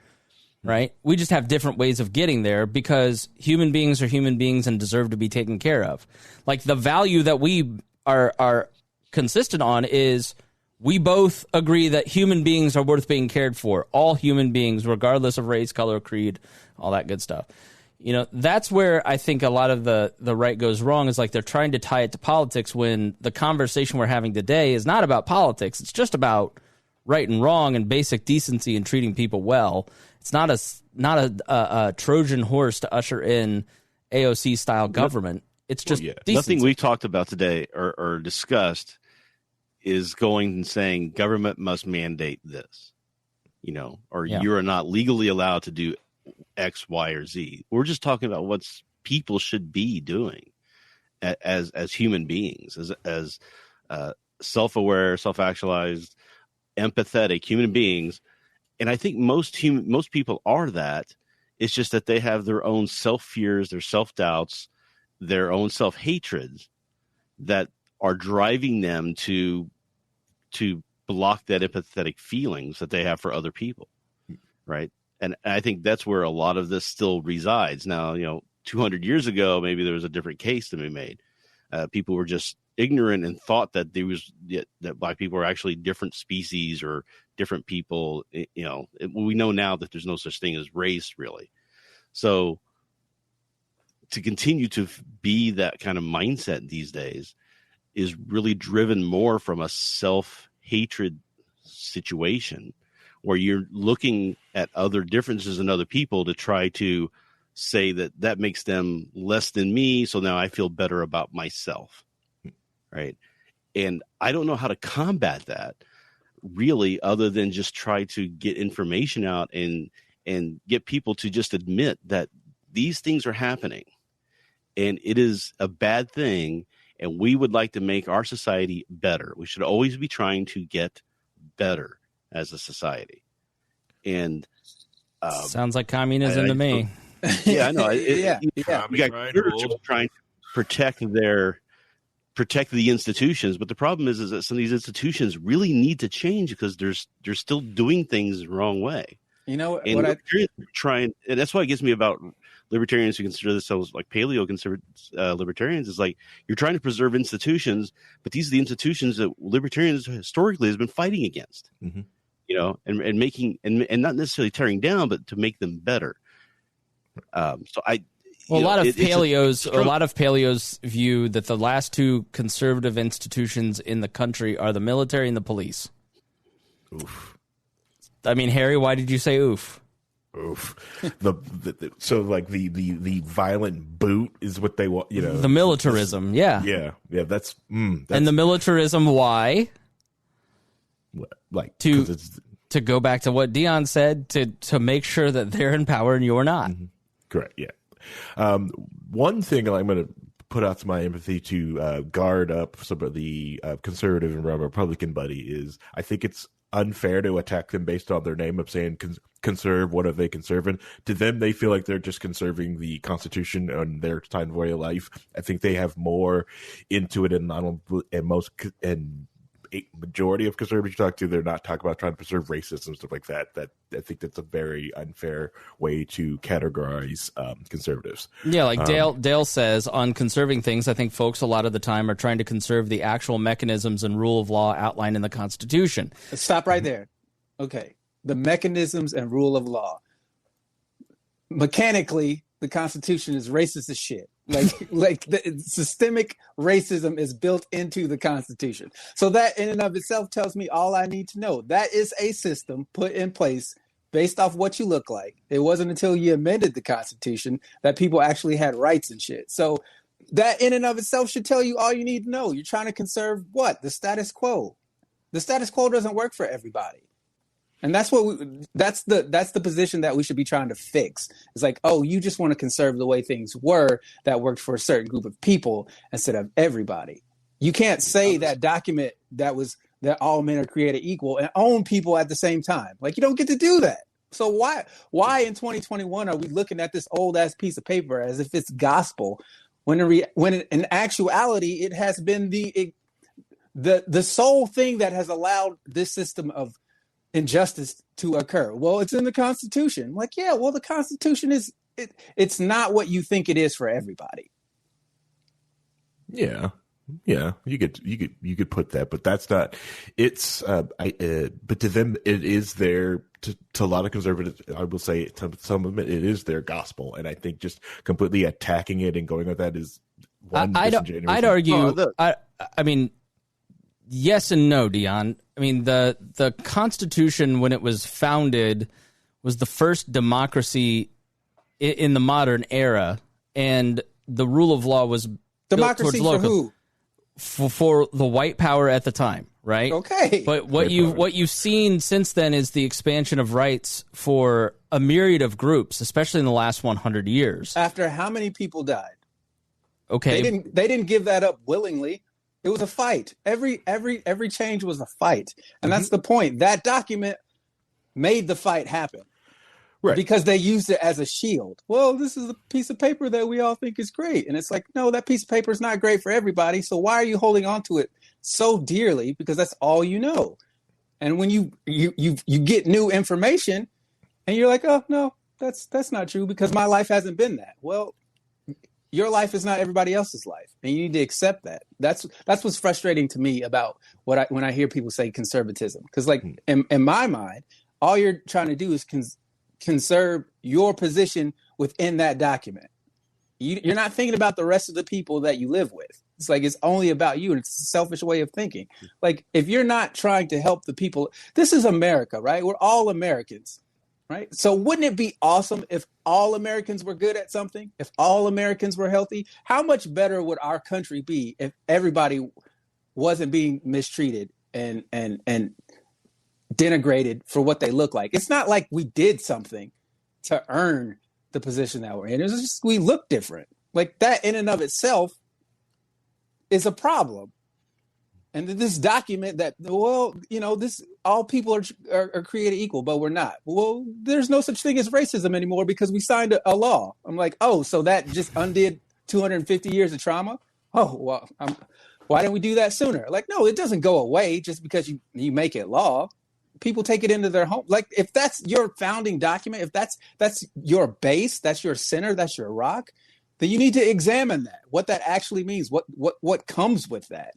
right? We just have different ways of getting there because human beings are human beings and deserve to be taken care of. Like, the value that we are consistent on is we both agree that human beings are worth being cared for. All human beings, regardless of race, color, creed, all that good stuff. That's where I think a lot of the right goes wrong, is like they're trying to tie it to politics when the conversation we're having today is not about politics. It's just about right and wrong and basic decency and treating people well. It's not a Trojan horse to usher in AOC style government. It's just decency. Nothing we talked about today or discussed is going and saying government must mandate this, you are not legally allowed to do X, Y, or Z. We're just talking about what people should be doing as human beings, as self-aware, self-actualized, empathetic human beings. And I think most people are that. It's just that they have their own self-fears, their self-doubts, their own self-hatreds that are driving them to block that empathetic feelings that they have for other people, right? And I think that's where a lot of this still resides. Now, 200 years ago, maybe there was a different case to be made. People were just ignorant and thought that that black people are actually different species or different people. We know now that there's no such thing as race, really. So to continue to be that kind of mindset these days is really driven more from a self-hatred situation where you're looking at other differences in other people to try to say that makes them less than me, so now I feel better about myself, right? And I don't know how to combat that, really, other than just try to get information out and get people to just admit that these things are happening, and it is a bad thing, and we would like to make our society better. We should always be trying to get better as a society. And sounds like communism to me. Yeah, I know. Yeah. You got spirituals trying to protect the institutions, but the problem is that some of these institutions really need to change because they're still doing things the wrong way. And and that's what it gets me about libertarians who consider themselves like paleo libertarians is like you're trying to preserve institutions, but these are the institutions that libertarians historically has been fighting against. Mm-hmm. You know, and making and not necessarily tearing down, but to make them better. A lot of paleos view that the last two conservative institutions in the country are the military and the police. Oof. I mean, Harry, why did you say oof? Oof. So like the violent boot is what they want. You know, the militarism. Yeah. That's and the militarism. Why? Like to go back to what Deon said, to make sure that they're in power and you're not. Mm-hmm. Correct. Yeah. One thing I'm going to put out to my empathy to guard up some of the conservative and Republican buddy is I think it's unfair to attack them based on their name of saying conserve. What are they conserving? To them, they feel like they're just conserving the Constitution and their time way of life. I think they have more into it, and majority of conservatives you talk to, they're not talking about trying to preserve racism and stuff like that. That I think that's a very unfair way to categorize conservatives. Yeah, like Dale says on conserving things, I think folks a lot of the time are trying to conserve the actual mechanisms and rule of law outlined in the Constitution. Stop right there. Okay, the mechanisms and rule of law. Mechanically, the Constitution is racist as shit. Like the systemic racism is built into the Constitution. So that in and of itself tells me all I need to know. That is a system put in place based off what you look like. It wasn't until you amended the Constitution that people actually had rights and shit. So that in and of itself should tell you all you need to know. You're trying to conserve what? The status quo. The status quo doesn't work for everybody. And that's the position that we should be trying to fix. It's like, oh, you just want to conserve the way things were that worked for a certain group of people instead of everybody. You can't say that document that all men are created equal and own people at the same time. Like, you don't get to do that. So why in 2021 are we looking at this old ass piece of paper as if it's gospel when in actuality it has been the sole thing that has allowed this system of injustice to occur? Well, it's in the Constitution. Like, yeah, well, the Constitution it's not what you think it is for everybody. Yeah, you could put that, but that's not. It's but to them, it is their to a lot of conservatives. I will say to some of them, it is their gospel, and I think just completely attacking it and going with that is one. I'd argue. I mean, yes and no, Deon. I mean, the Constitution, when it was founded, was the first democracy in the modern era, and the rule of law was democracy for who? For the white power at the time, right? Okay. But what you've seen since then is the expansion of rights for a myriad of groups, especially in the last 100 years. After how many people died? Okay. They didn't give that up willingly. It was a fight. Every change was a fight. And that's the point. That document made the fight happen. Right. Because they used it as a shield. Well, this is a piece of paper that we all think is great. And it's like, no, that piece of paper is not great for everybody. So why are you holding on to it so dearly? Because that's all you know. And when you get new information and you're like, oh, no, that's not true because my life hasn't been that. Well, your life is not everybody else's life, and you need to accept that. That's what's frustrating to me about when I hear people say conservatism, because like in my mind, all you're trying to do is conserve your position within that document. You're not thinking about the rest of the people that you live with. It's like it's only about you, and it's a selfish way of thinking. Like if you're not trying to help the people, this is America, right? We're all Americans. Right. So wouldn't it be awesome if all Americans were good at something, if all Americans were healthy? How much better would our country be if everybody wasn't being mistreated and denigrated for what they look like? It's not like we did something to earn the position that we're in. It's just we look different. Like that in and of itself is a problem. And this document that, well, this all people are created equal, but we're not. Well, there's no such thing as racism anymore because we signed a law. I'm like, oh, so that just undid 250 years of trauma? Oh, well, why didn't we do that sooner? Like, no, it doesn't go away just because you make it law. people take it into their home. Like if that's your founding document, if that's your base, that's your center, that's your rock, then you need to examine that, what that actually means, what comes with that.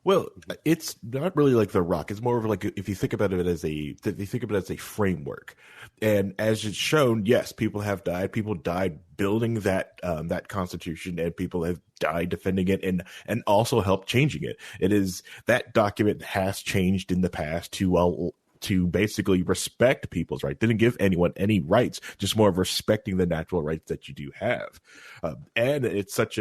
Well, it's not really like the rock. It's more of like if you think about it as a framework, and as it's shown, yes, people have died. People died building that Constitution, and people have died defending it, and also helped changing it. It is that document has changed in the past to basically respect people's rights. Didn't give anyone any rights, just more of respecting the natural rights that you do have, and it's such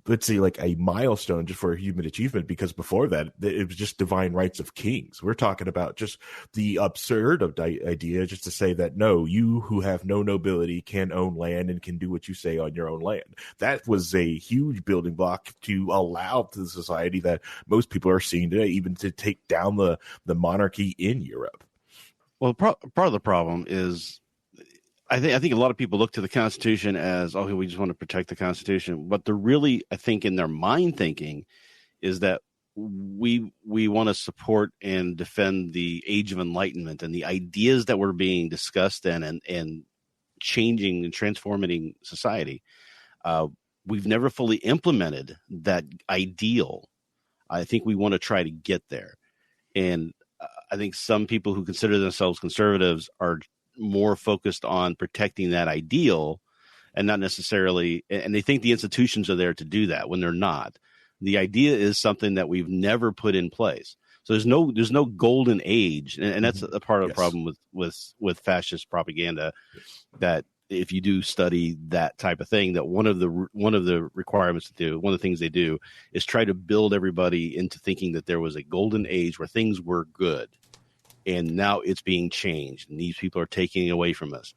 let's say like a milestone just for human achievement, because before that it was just divine rights of kings. We're talking about just the absurd of idea just to say that no, you who have no nobility can own land and can do what you say on your own land. That was a huge building block to allow to the society that most people are seeing today, even to take down the monarchy in Europe. Well, part of the problem is I think a lot of people look to the Constitution as, oh, we just want to protect the Constitution. But they're really, I think, in their mind thinking is that we want to support and defend the Age of Enlightenment and the ideas that were being discussed then and changing and transforming society. We've never fully implemented that ideal. I think we want to try to get there. And I think some people who consider themselves conservatives are more focused on protecting that ideal and not necessarily, and they think the institutions are there to do that when they're not. The idea is something that we've never put in place. So there's no golden age. And that's a part of the problem with fascist propaganda, that if you do study that type of thing, that one of the requirements to do, one of the things they do is try to build everybody into thinking that there was a golden age where things were good. And now it's being changed, and these people are taking it away from us.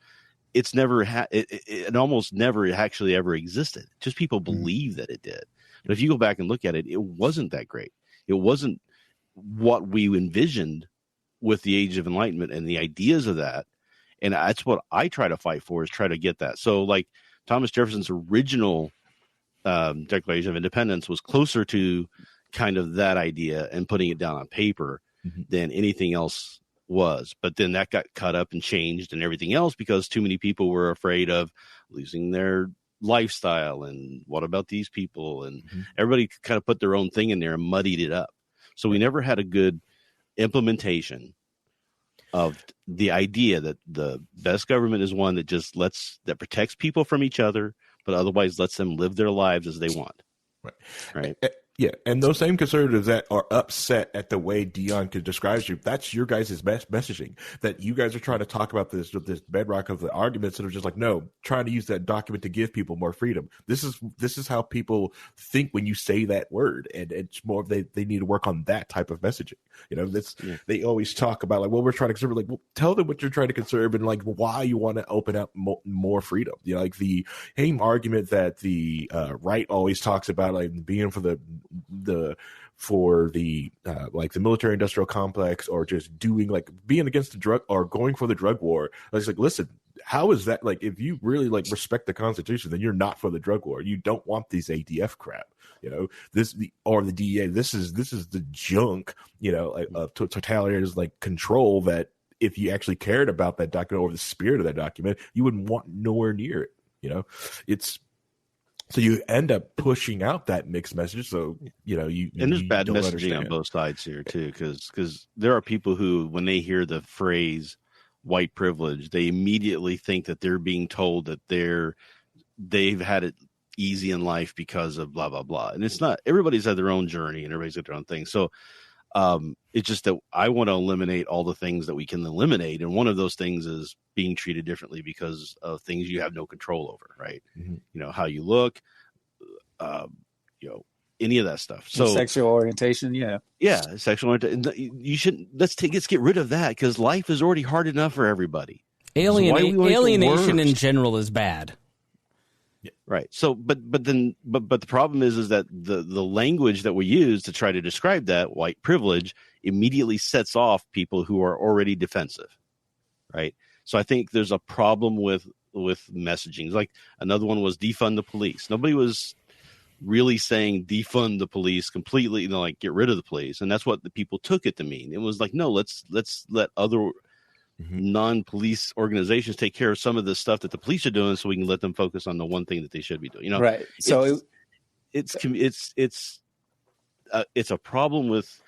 It's never, it almost never actually ever existed. Just people believe that it did. But if you go back and look at it, it wasn't that great. It wasn't what we envisioned with the Age of Enlightenment and the ideas of that. And that's what I try to fight for, is try to get that. So like Thomas Jefferson's original Declaration of Independence was closer to kind of that idea and putting it down on paper than anything else was. But then that got cut up and changed and everything else because too many people were afraid of losing their lifestyle. And what about these people? And everybody kind of put their own thing in there and muddied it up. So we never had a good implementation of the idea that the best government is one that just that protects people from each other, but otherwise lets them live their lives as they want. Right. Yeah, and those same conservatives that are upset at the way Deon describes you, that's your guys' best messaging. That you guys are trying to talk about this bedrock of the arguments that are just like, no, trying to use that document to give people more freedom. This is how people think when you say that word, and it's more of they need to work on that type of messaging. You know, they always talk about like, well, we're trying to conserve. Like, well, tell them what you're trying to conserve and like why you want to open up more freedom. You know, like the same argument that the right always talks about, like being for the like the military industrial complex, or just doing like being against the drug or going for the drug war. It's like, listen, how is that? Like, if you really like respect the Constitution, then you're not for the drug war. You don't want these ADF crap, you know, the DEA. This is the junk, you know, like, totalitarian like control that if you actually cared about that document or the spirit of that document, you wouldn't want nowhere near it. You know, so you end up pushing out that mixed message. So, you know, and there's bad messaging understand on both sides here too, because there are people who, when they hear the phrase white privilege, they immediately think that they're being told that they've had it easy in life because of blah, blah, blah. And it's not. Everybody's had their own journey and everybody's got their own thing. So it's just that I want to eliminate all the things that we can eliminate. And one of those things is being treated differently because of things you have no control over, right? You know, how you look, you know, any of that stuff. So sexual orientation. Yeah. Sexual orientation. You shouldn't, let's get rid of that, because life is already hard enough for everybody. Alienation in general is bad. Yeah. Right. So, but the problem is that the language that we use to try to describe that white privilege immediately sets off people who are already defensive. Right. So I think there's a problem with messaging. Like another one was defund the police. Nobody was really saying defund the police completely, like get rid of the police. And that's what the people took it to mean. It was like, no, let's let other non-police organizations take care of some of the stuff that the police are doing so we can let them focus on the one thing that they should be doing. Right. So it's a problem with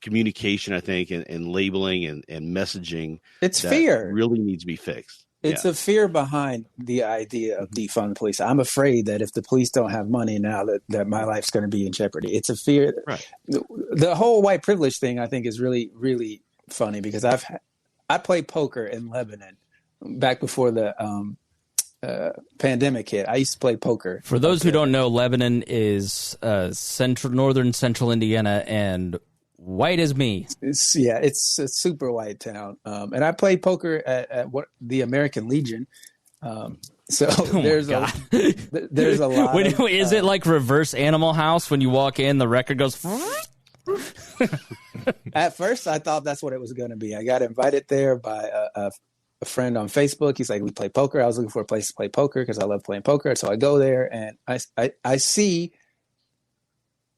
communication, I think, and labeling and messaging. It's that fear. Really needs to be fixed. It's a fear behind the idea of defund police. I'm afraid that if the police don't have money now, that my life's going to be in jeopardy. It's a fear. Right. The whole white privilege thing, I think, is really, really funny because I played poker in Lebanon back before the pandemic hit. I used to play poker. For those who don't know, Lebanon is northern central Indiana, and white as me. It's a super white town. And I played poker at the American Legion. So there's a lot. Is it like reverse Animal House when you walk in, the record goes? At first, I thought that's what it was going to be. I got invited there by a friend on Facebook. He's like, we play poker. I was looking for a place to play poker because I love playing poker. So I go there and I see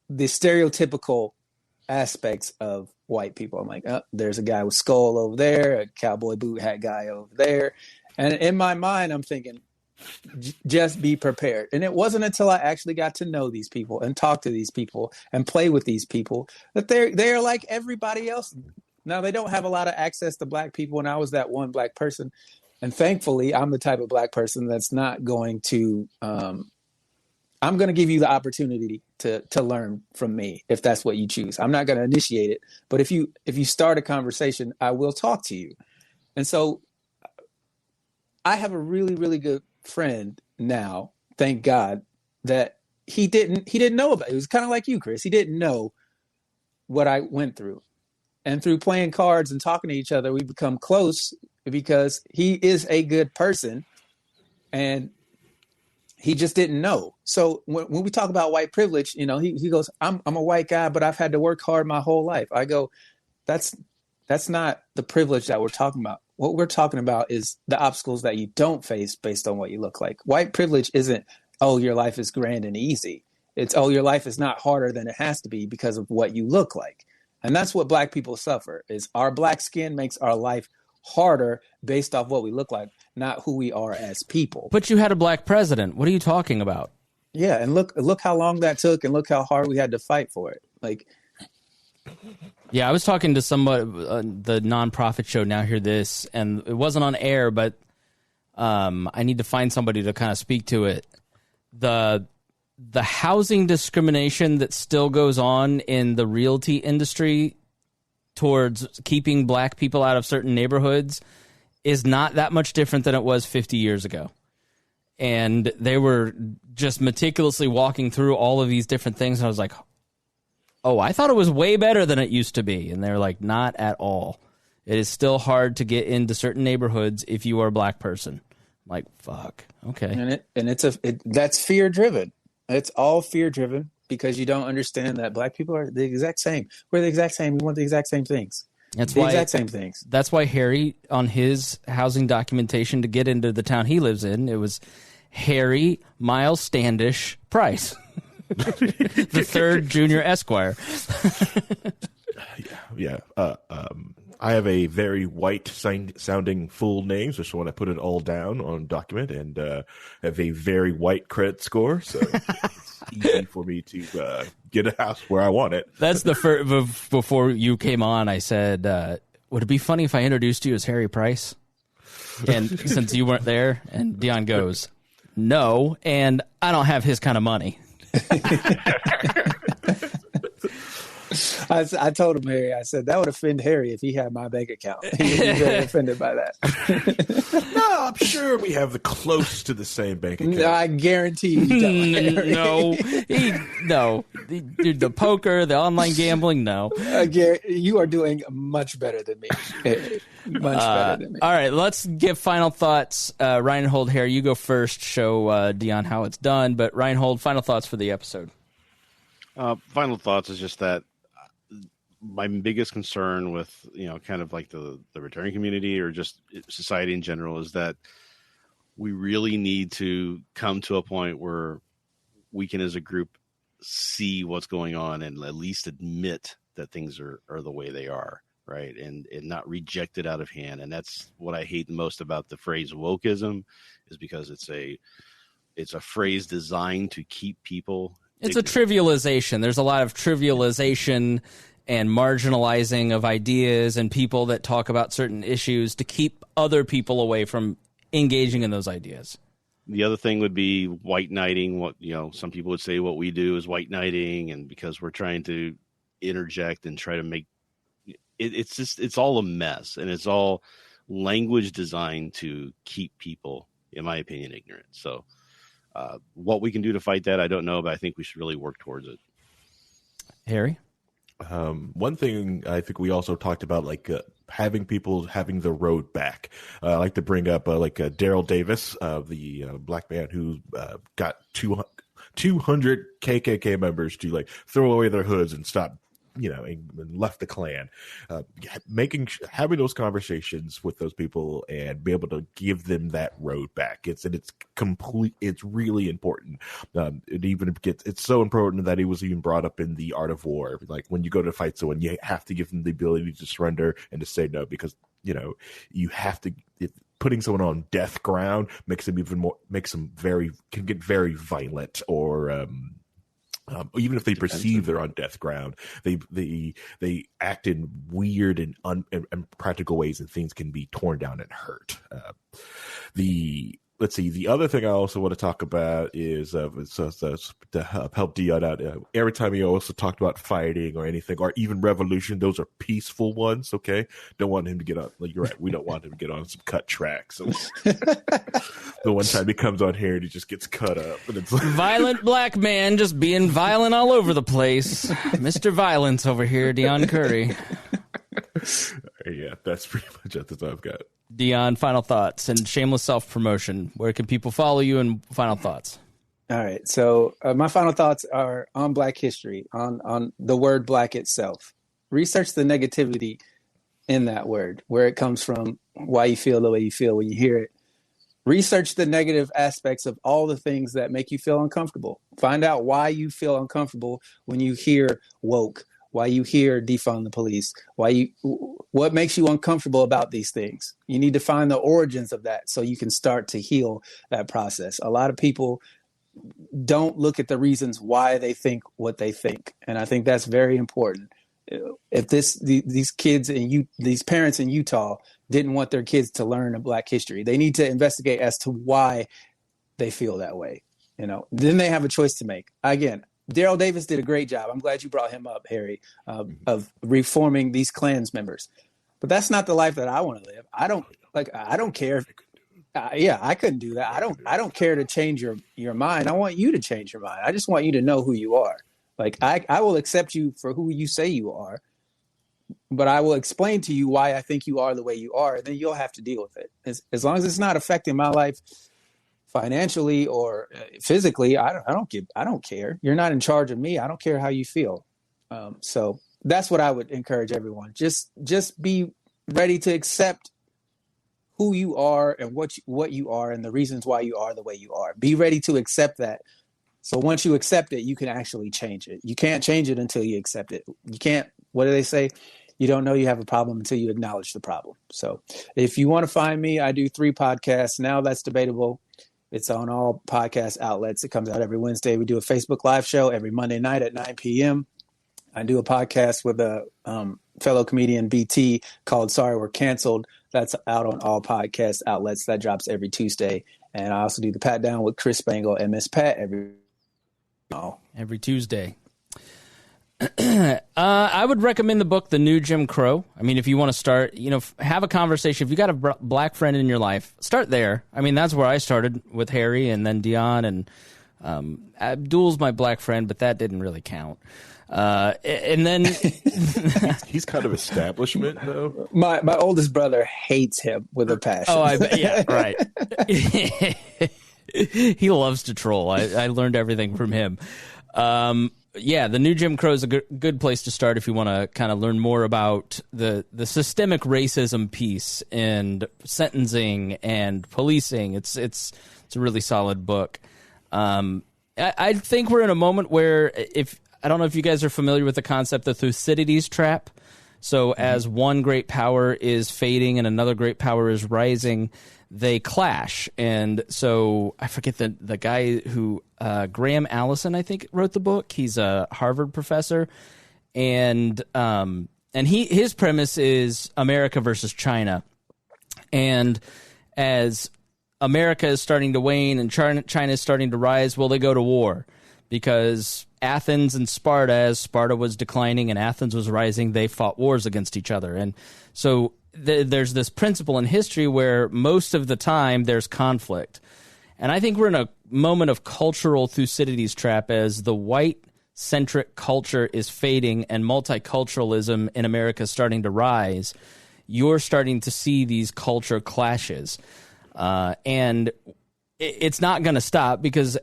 the stereotypical aspects of white people. I'm like, oh, there's a guy with skull over there, a cowboy boot hat guy over there. And in my mind, I'm thinking, just be prepared. And it wasn't until I actually got to know these people and talk to these people and play with these people that they're like everybody else. Now, they don't have a lot of access to black people, and I was that one black person. And thankfully, I'm the type of black person that's not going to I'm going to give you the opportunity to learn from me if that's what you choose. I'm not going to initiate it, but if you start a conversation, I will talk to you. And so I have a really, really good friend now, thank God, that he didn't know about it. It was kind of like you, Chris. He didn't know what I went through. And through playing cards and talking to each other, we become close because he is a good person and he just didn't know. So when we talk about white privilege, he goes, I'm a white guy, but I've had to work hard my whole life. I go, that's not the privilege that we're talking about. What we're talking about is the obstacles that you don't face based on what you look like. White privilege isn't, oh, your life is grand and easy. It's, oh, your life is not harder than it has to be because of what you look like. And that's what black people suffer, is our black skin makes our life harder based off what we look like, not who we are as people. But you had a black president. What are you talking about? Yeah, and look how long that took, and look how hard we had to fight for it. Like, yeah, I was talking to somebody, the nonprofit show Now Hear This, and it wasn't on air, but I need to find somebody to kind of speak to it. The housing discrimination that still goes on in the realty industry towards keeping black people out of certain neighborhoods is not that much different than it was 50 years ago. And they were just meticulously walking through all of these different things. And I was like, oh, I thought it was way better than it used to be. And they're like, not at all. It is still hard to get into certain neighborhoods if you are a black person. I'm like, fuck. Okay. And that's fear driven. It's all fear driven because you don't understand that black people are the exact same. We're the exact same. We want the exact same things. Exact same things. That's why Harry, on his housing documentation to get into the town he lives in, it was Harry Miles Standish Price, the third junior Esquire. Yeah. I have a very white sounding full name, so just want to put it all down on document, and have a very white credit score, so it's easy for me to get a house where I want it. That's the first. Before you came on, I said, would it be funny if I introduced you as Harry Price? And since you weren't there, and Deon goes, no, and I don't have his kind of money. I told him, Harry, I said, that would offend Harry if he had my bank account. He would be very offended by that. No, I'm sure we have close to the same bank account. I guarantee you don't. No. Dude, the poker, the online gambling, no. You are doing much better than me. Much better than me. All right, let's give final thoughts. Rhinehold, Harry, you go first. Show Deon how it's done. But Rhinehold, final thoughts for the episode. Final thoughts is just that my biggest concern with, kind of like the Libertarian community or just society in general is that we really need to come to a point where we can as a group see what's going on and at least admit that things are the way they are, right? And not reject it out of hand. And that's what I hate most about the phrase wokeism, is because it's a phrase designed to keep people. It's a trivialization. There's a lot of trivialization and marginalizing of ideas and people that talk about certain issues to keep other people away from engaging in those ideas. The other thing would be white knighting. What, some people would say what we do is white knighting, and because we're trying to interject and try to make it's all a mess, and it's all language designed to keep people, in my opinion, ignorant. So what we can do to fight that, I don't know, but I think we should really work towards it. Harry? One thing I think we also talked about, like having people having the road back. I like to bring up Daryl Davis, the black man who got 200 KKK members to like throw away their hoods and stop, and left the Klan. Having those conversations with those people and be able to give them that road back. It's really important. It's so important that he was even brought up in The Art of War. Like when you go to fight someone, you have to give them the ability to surrender and to say no, because you have to. Putting someone on death ground makes them can get very violent, or even if they perceive they're on death ground, they act in weird and impractical ways, and things can be torn down and hurt. Let's see. The other thing I also want to talk about is to help Deon out. Every time you also talked about fighting or anything, or even revolution, those are peaceful ones. Okay, don't want him to get on. Like, you're right. We don't want him to get on some cut tracks. So, the one time he comes on here and he just gets cut up, and it's like, violent black man just being violent all over the place. Mr. Violence over here, Deon Curry. Yeah, that's pretty much it. I've got. Deon, final thoughts and shameless self-promotion. Where can people follow you, and final thoughts? All right. So my final thoughts are on Black history, on the word Black itself. Research the negativity in that word, where it comes from, why you feel the way you feel when you hear it. Research the negative aspects of all the things that make you feel uncomfortable. Find out why you feel uncomfortable when you hear woke, why you hear defund the police, what makes you uncomfortable about these things. You need to find the origins of that so you can start to heal that process. A lot of people don't look at the reasons why they think what they think, and I think that's very important. If these kids and these parents in Utah didn't want their kids to learn a Black history, they need to investigate as to why they feel that way. Then they have a choice to make. Again, Daryl Davis did a great job. I'm glad you brought him up, Harry, of reforming these Klans members. But that's not the life that I want to live. I don't care. I couldn't do that. I don't care to change your mind. I want you to change your mind. I just want you to know who you are. Like, I will accept you for who you say you are, but I will explain to you why I think you are the way you are, and then you'll have to deal with it. As long as it's not affecting my life financially or physically, I don't care. You're not in charge of me. I don't care how you feel. So that's what I would encourage everyone. Just be ready to accept who you are and what you are and the reasons why you are the way you are. Be ready to accept that. So once you accept it, you can actually change it. You can't change it until you accept it. You can't, what do they say? You don't know you have a problem until you acknowledge the problem. So if you want to find me, I do 3 podcasts. Now That's Debatable. It's on all podcast outlets. It comes out every Wednesday. We do a Facebook Live show every Monday night at 9 p.m. I do a podcast with a fellow comedian, BT, called Sorry We're Canceled. That's out on all podcast outlets. That drops every Tuesday. And I also do the Patdown with Chris Spangle and Miss Pat every Tuesday. I would recommend the book, The New Jim Crow. I mean, if you want to start, have a conversation. If you got a black friend in your life, start there. I mean, that's where I started with Harry and then Deon, and Abdul's my black friend, but that didn't really count. And then he's kind of establishment, though. My oldest brother hates him with a passion. Oh, yeah, right. He loves to troll. I learned everything from him. Yeah, The New Jim Crow is a good place to start if you want to kind of learn more about the systemic racism piece and sentencing and policing. It's a really solid book. And I think we're in a moment where I don't know if you guys are familiar with the concept of Thucydides trap. So as one great power is fading and another great power is rising, they clash. And so I forget the guy who, Graham Allison, I think, wrote the book. He's a Harvard professor. And his premise is America versus China. And as America is starting to wane and China is starting to rise, well, they go to war because Athens and Sparta, as Sparta was declining and Athens was rising, they fought wars against each other. And so there's this principle in history where most of the time there's conflict. And I think we're in a moment of cultural Thucydides trap as the white-centric culture is fading and multiculturalism in America is starting to rise. You're starting to see these culture clashes. And it's not going to stop because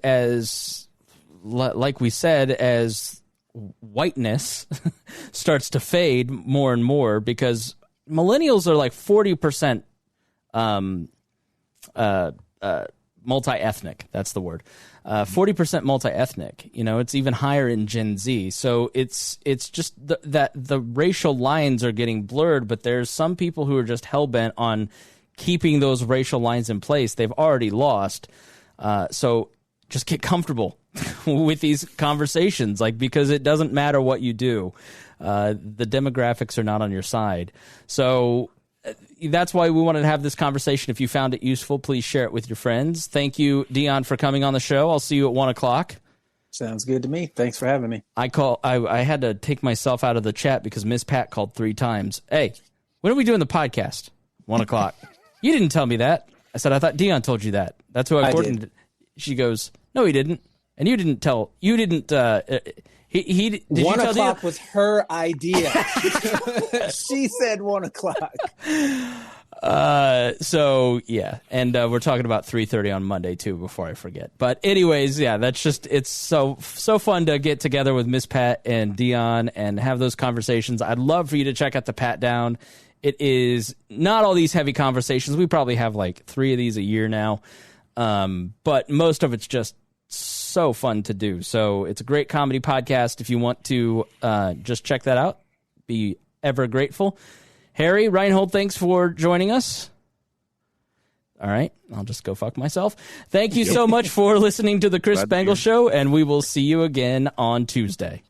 like we said, as whiteness starts to fade more and more, because millennials are like 40% multi-ethnic. That's the word. 40% multi-ethnic. It's even higher in Gen Z. So it's just that the racial lines are getting blurred, but there's some people who are just hell-bent on keeping those racial lines in place. They've already lost. So just get comfortable with these conversations, because it doesn't matter what you do. The demographics are not on your side. So that's why we wanted to have this conversation. If you found it useful, please share it with your friends. Thank you, Deon, for coming on the show. I'll see you at 1:00. Sounds good to me. Thanks for having me. I had to take myself out of the chat because Miss Pat called 3 times. Hey, when are we doing the podcast? 1:00. You didn't tell me that. I said, I thought Deon told you that. That's who I did. She goes, no, he didn't. And you didn't tell. You didn't. He did. 1:00 was her idea. She said 1:00. So yeah, and we're talking about 3:30 on Monday too. Before I forget. But anyways, yeah, that's just it's so fun to get together with Miss Pat and Deon and have those conversations. I'd love for you to check out the Patdown. It is not all these heavy conversations. We probably have like 3 of these a year now, but most of it's just so fun to do. So it's a great comedy podcast. If you want to just check that out, be ever grateful. Harry, Rhinehold, thanks for joining us. All right, I'll just go fuck myself. Thank you so much for listening to the Chris Spangle Show, and we will see you again on Tuesday.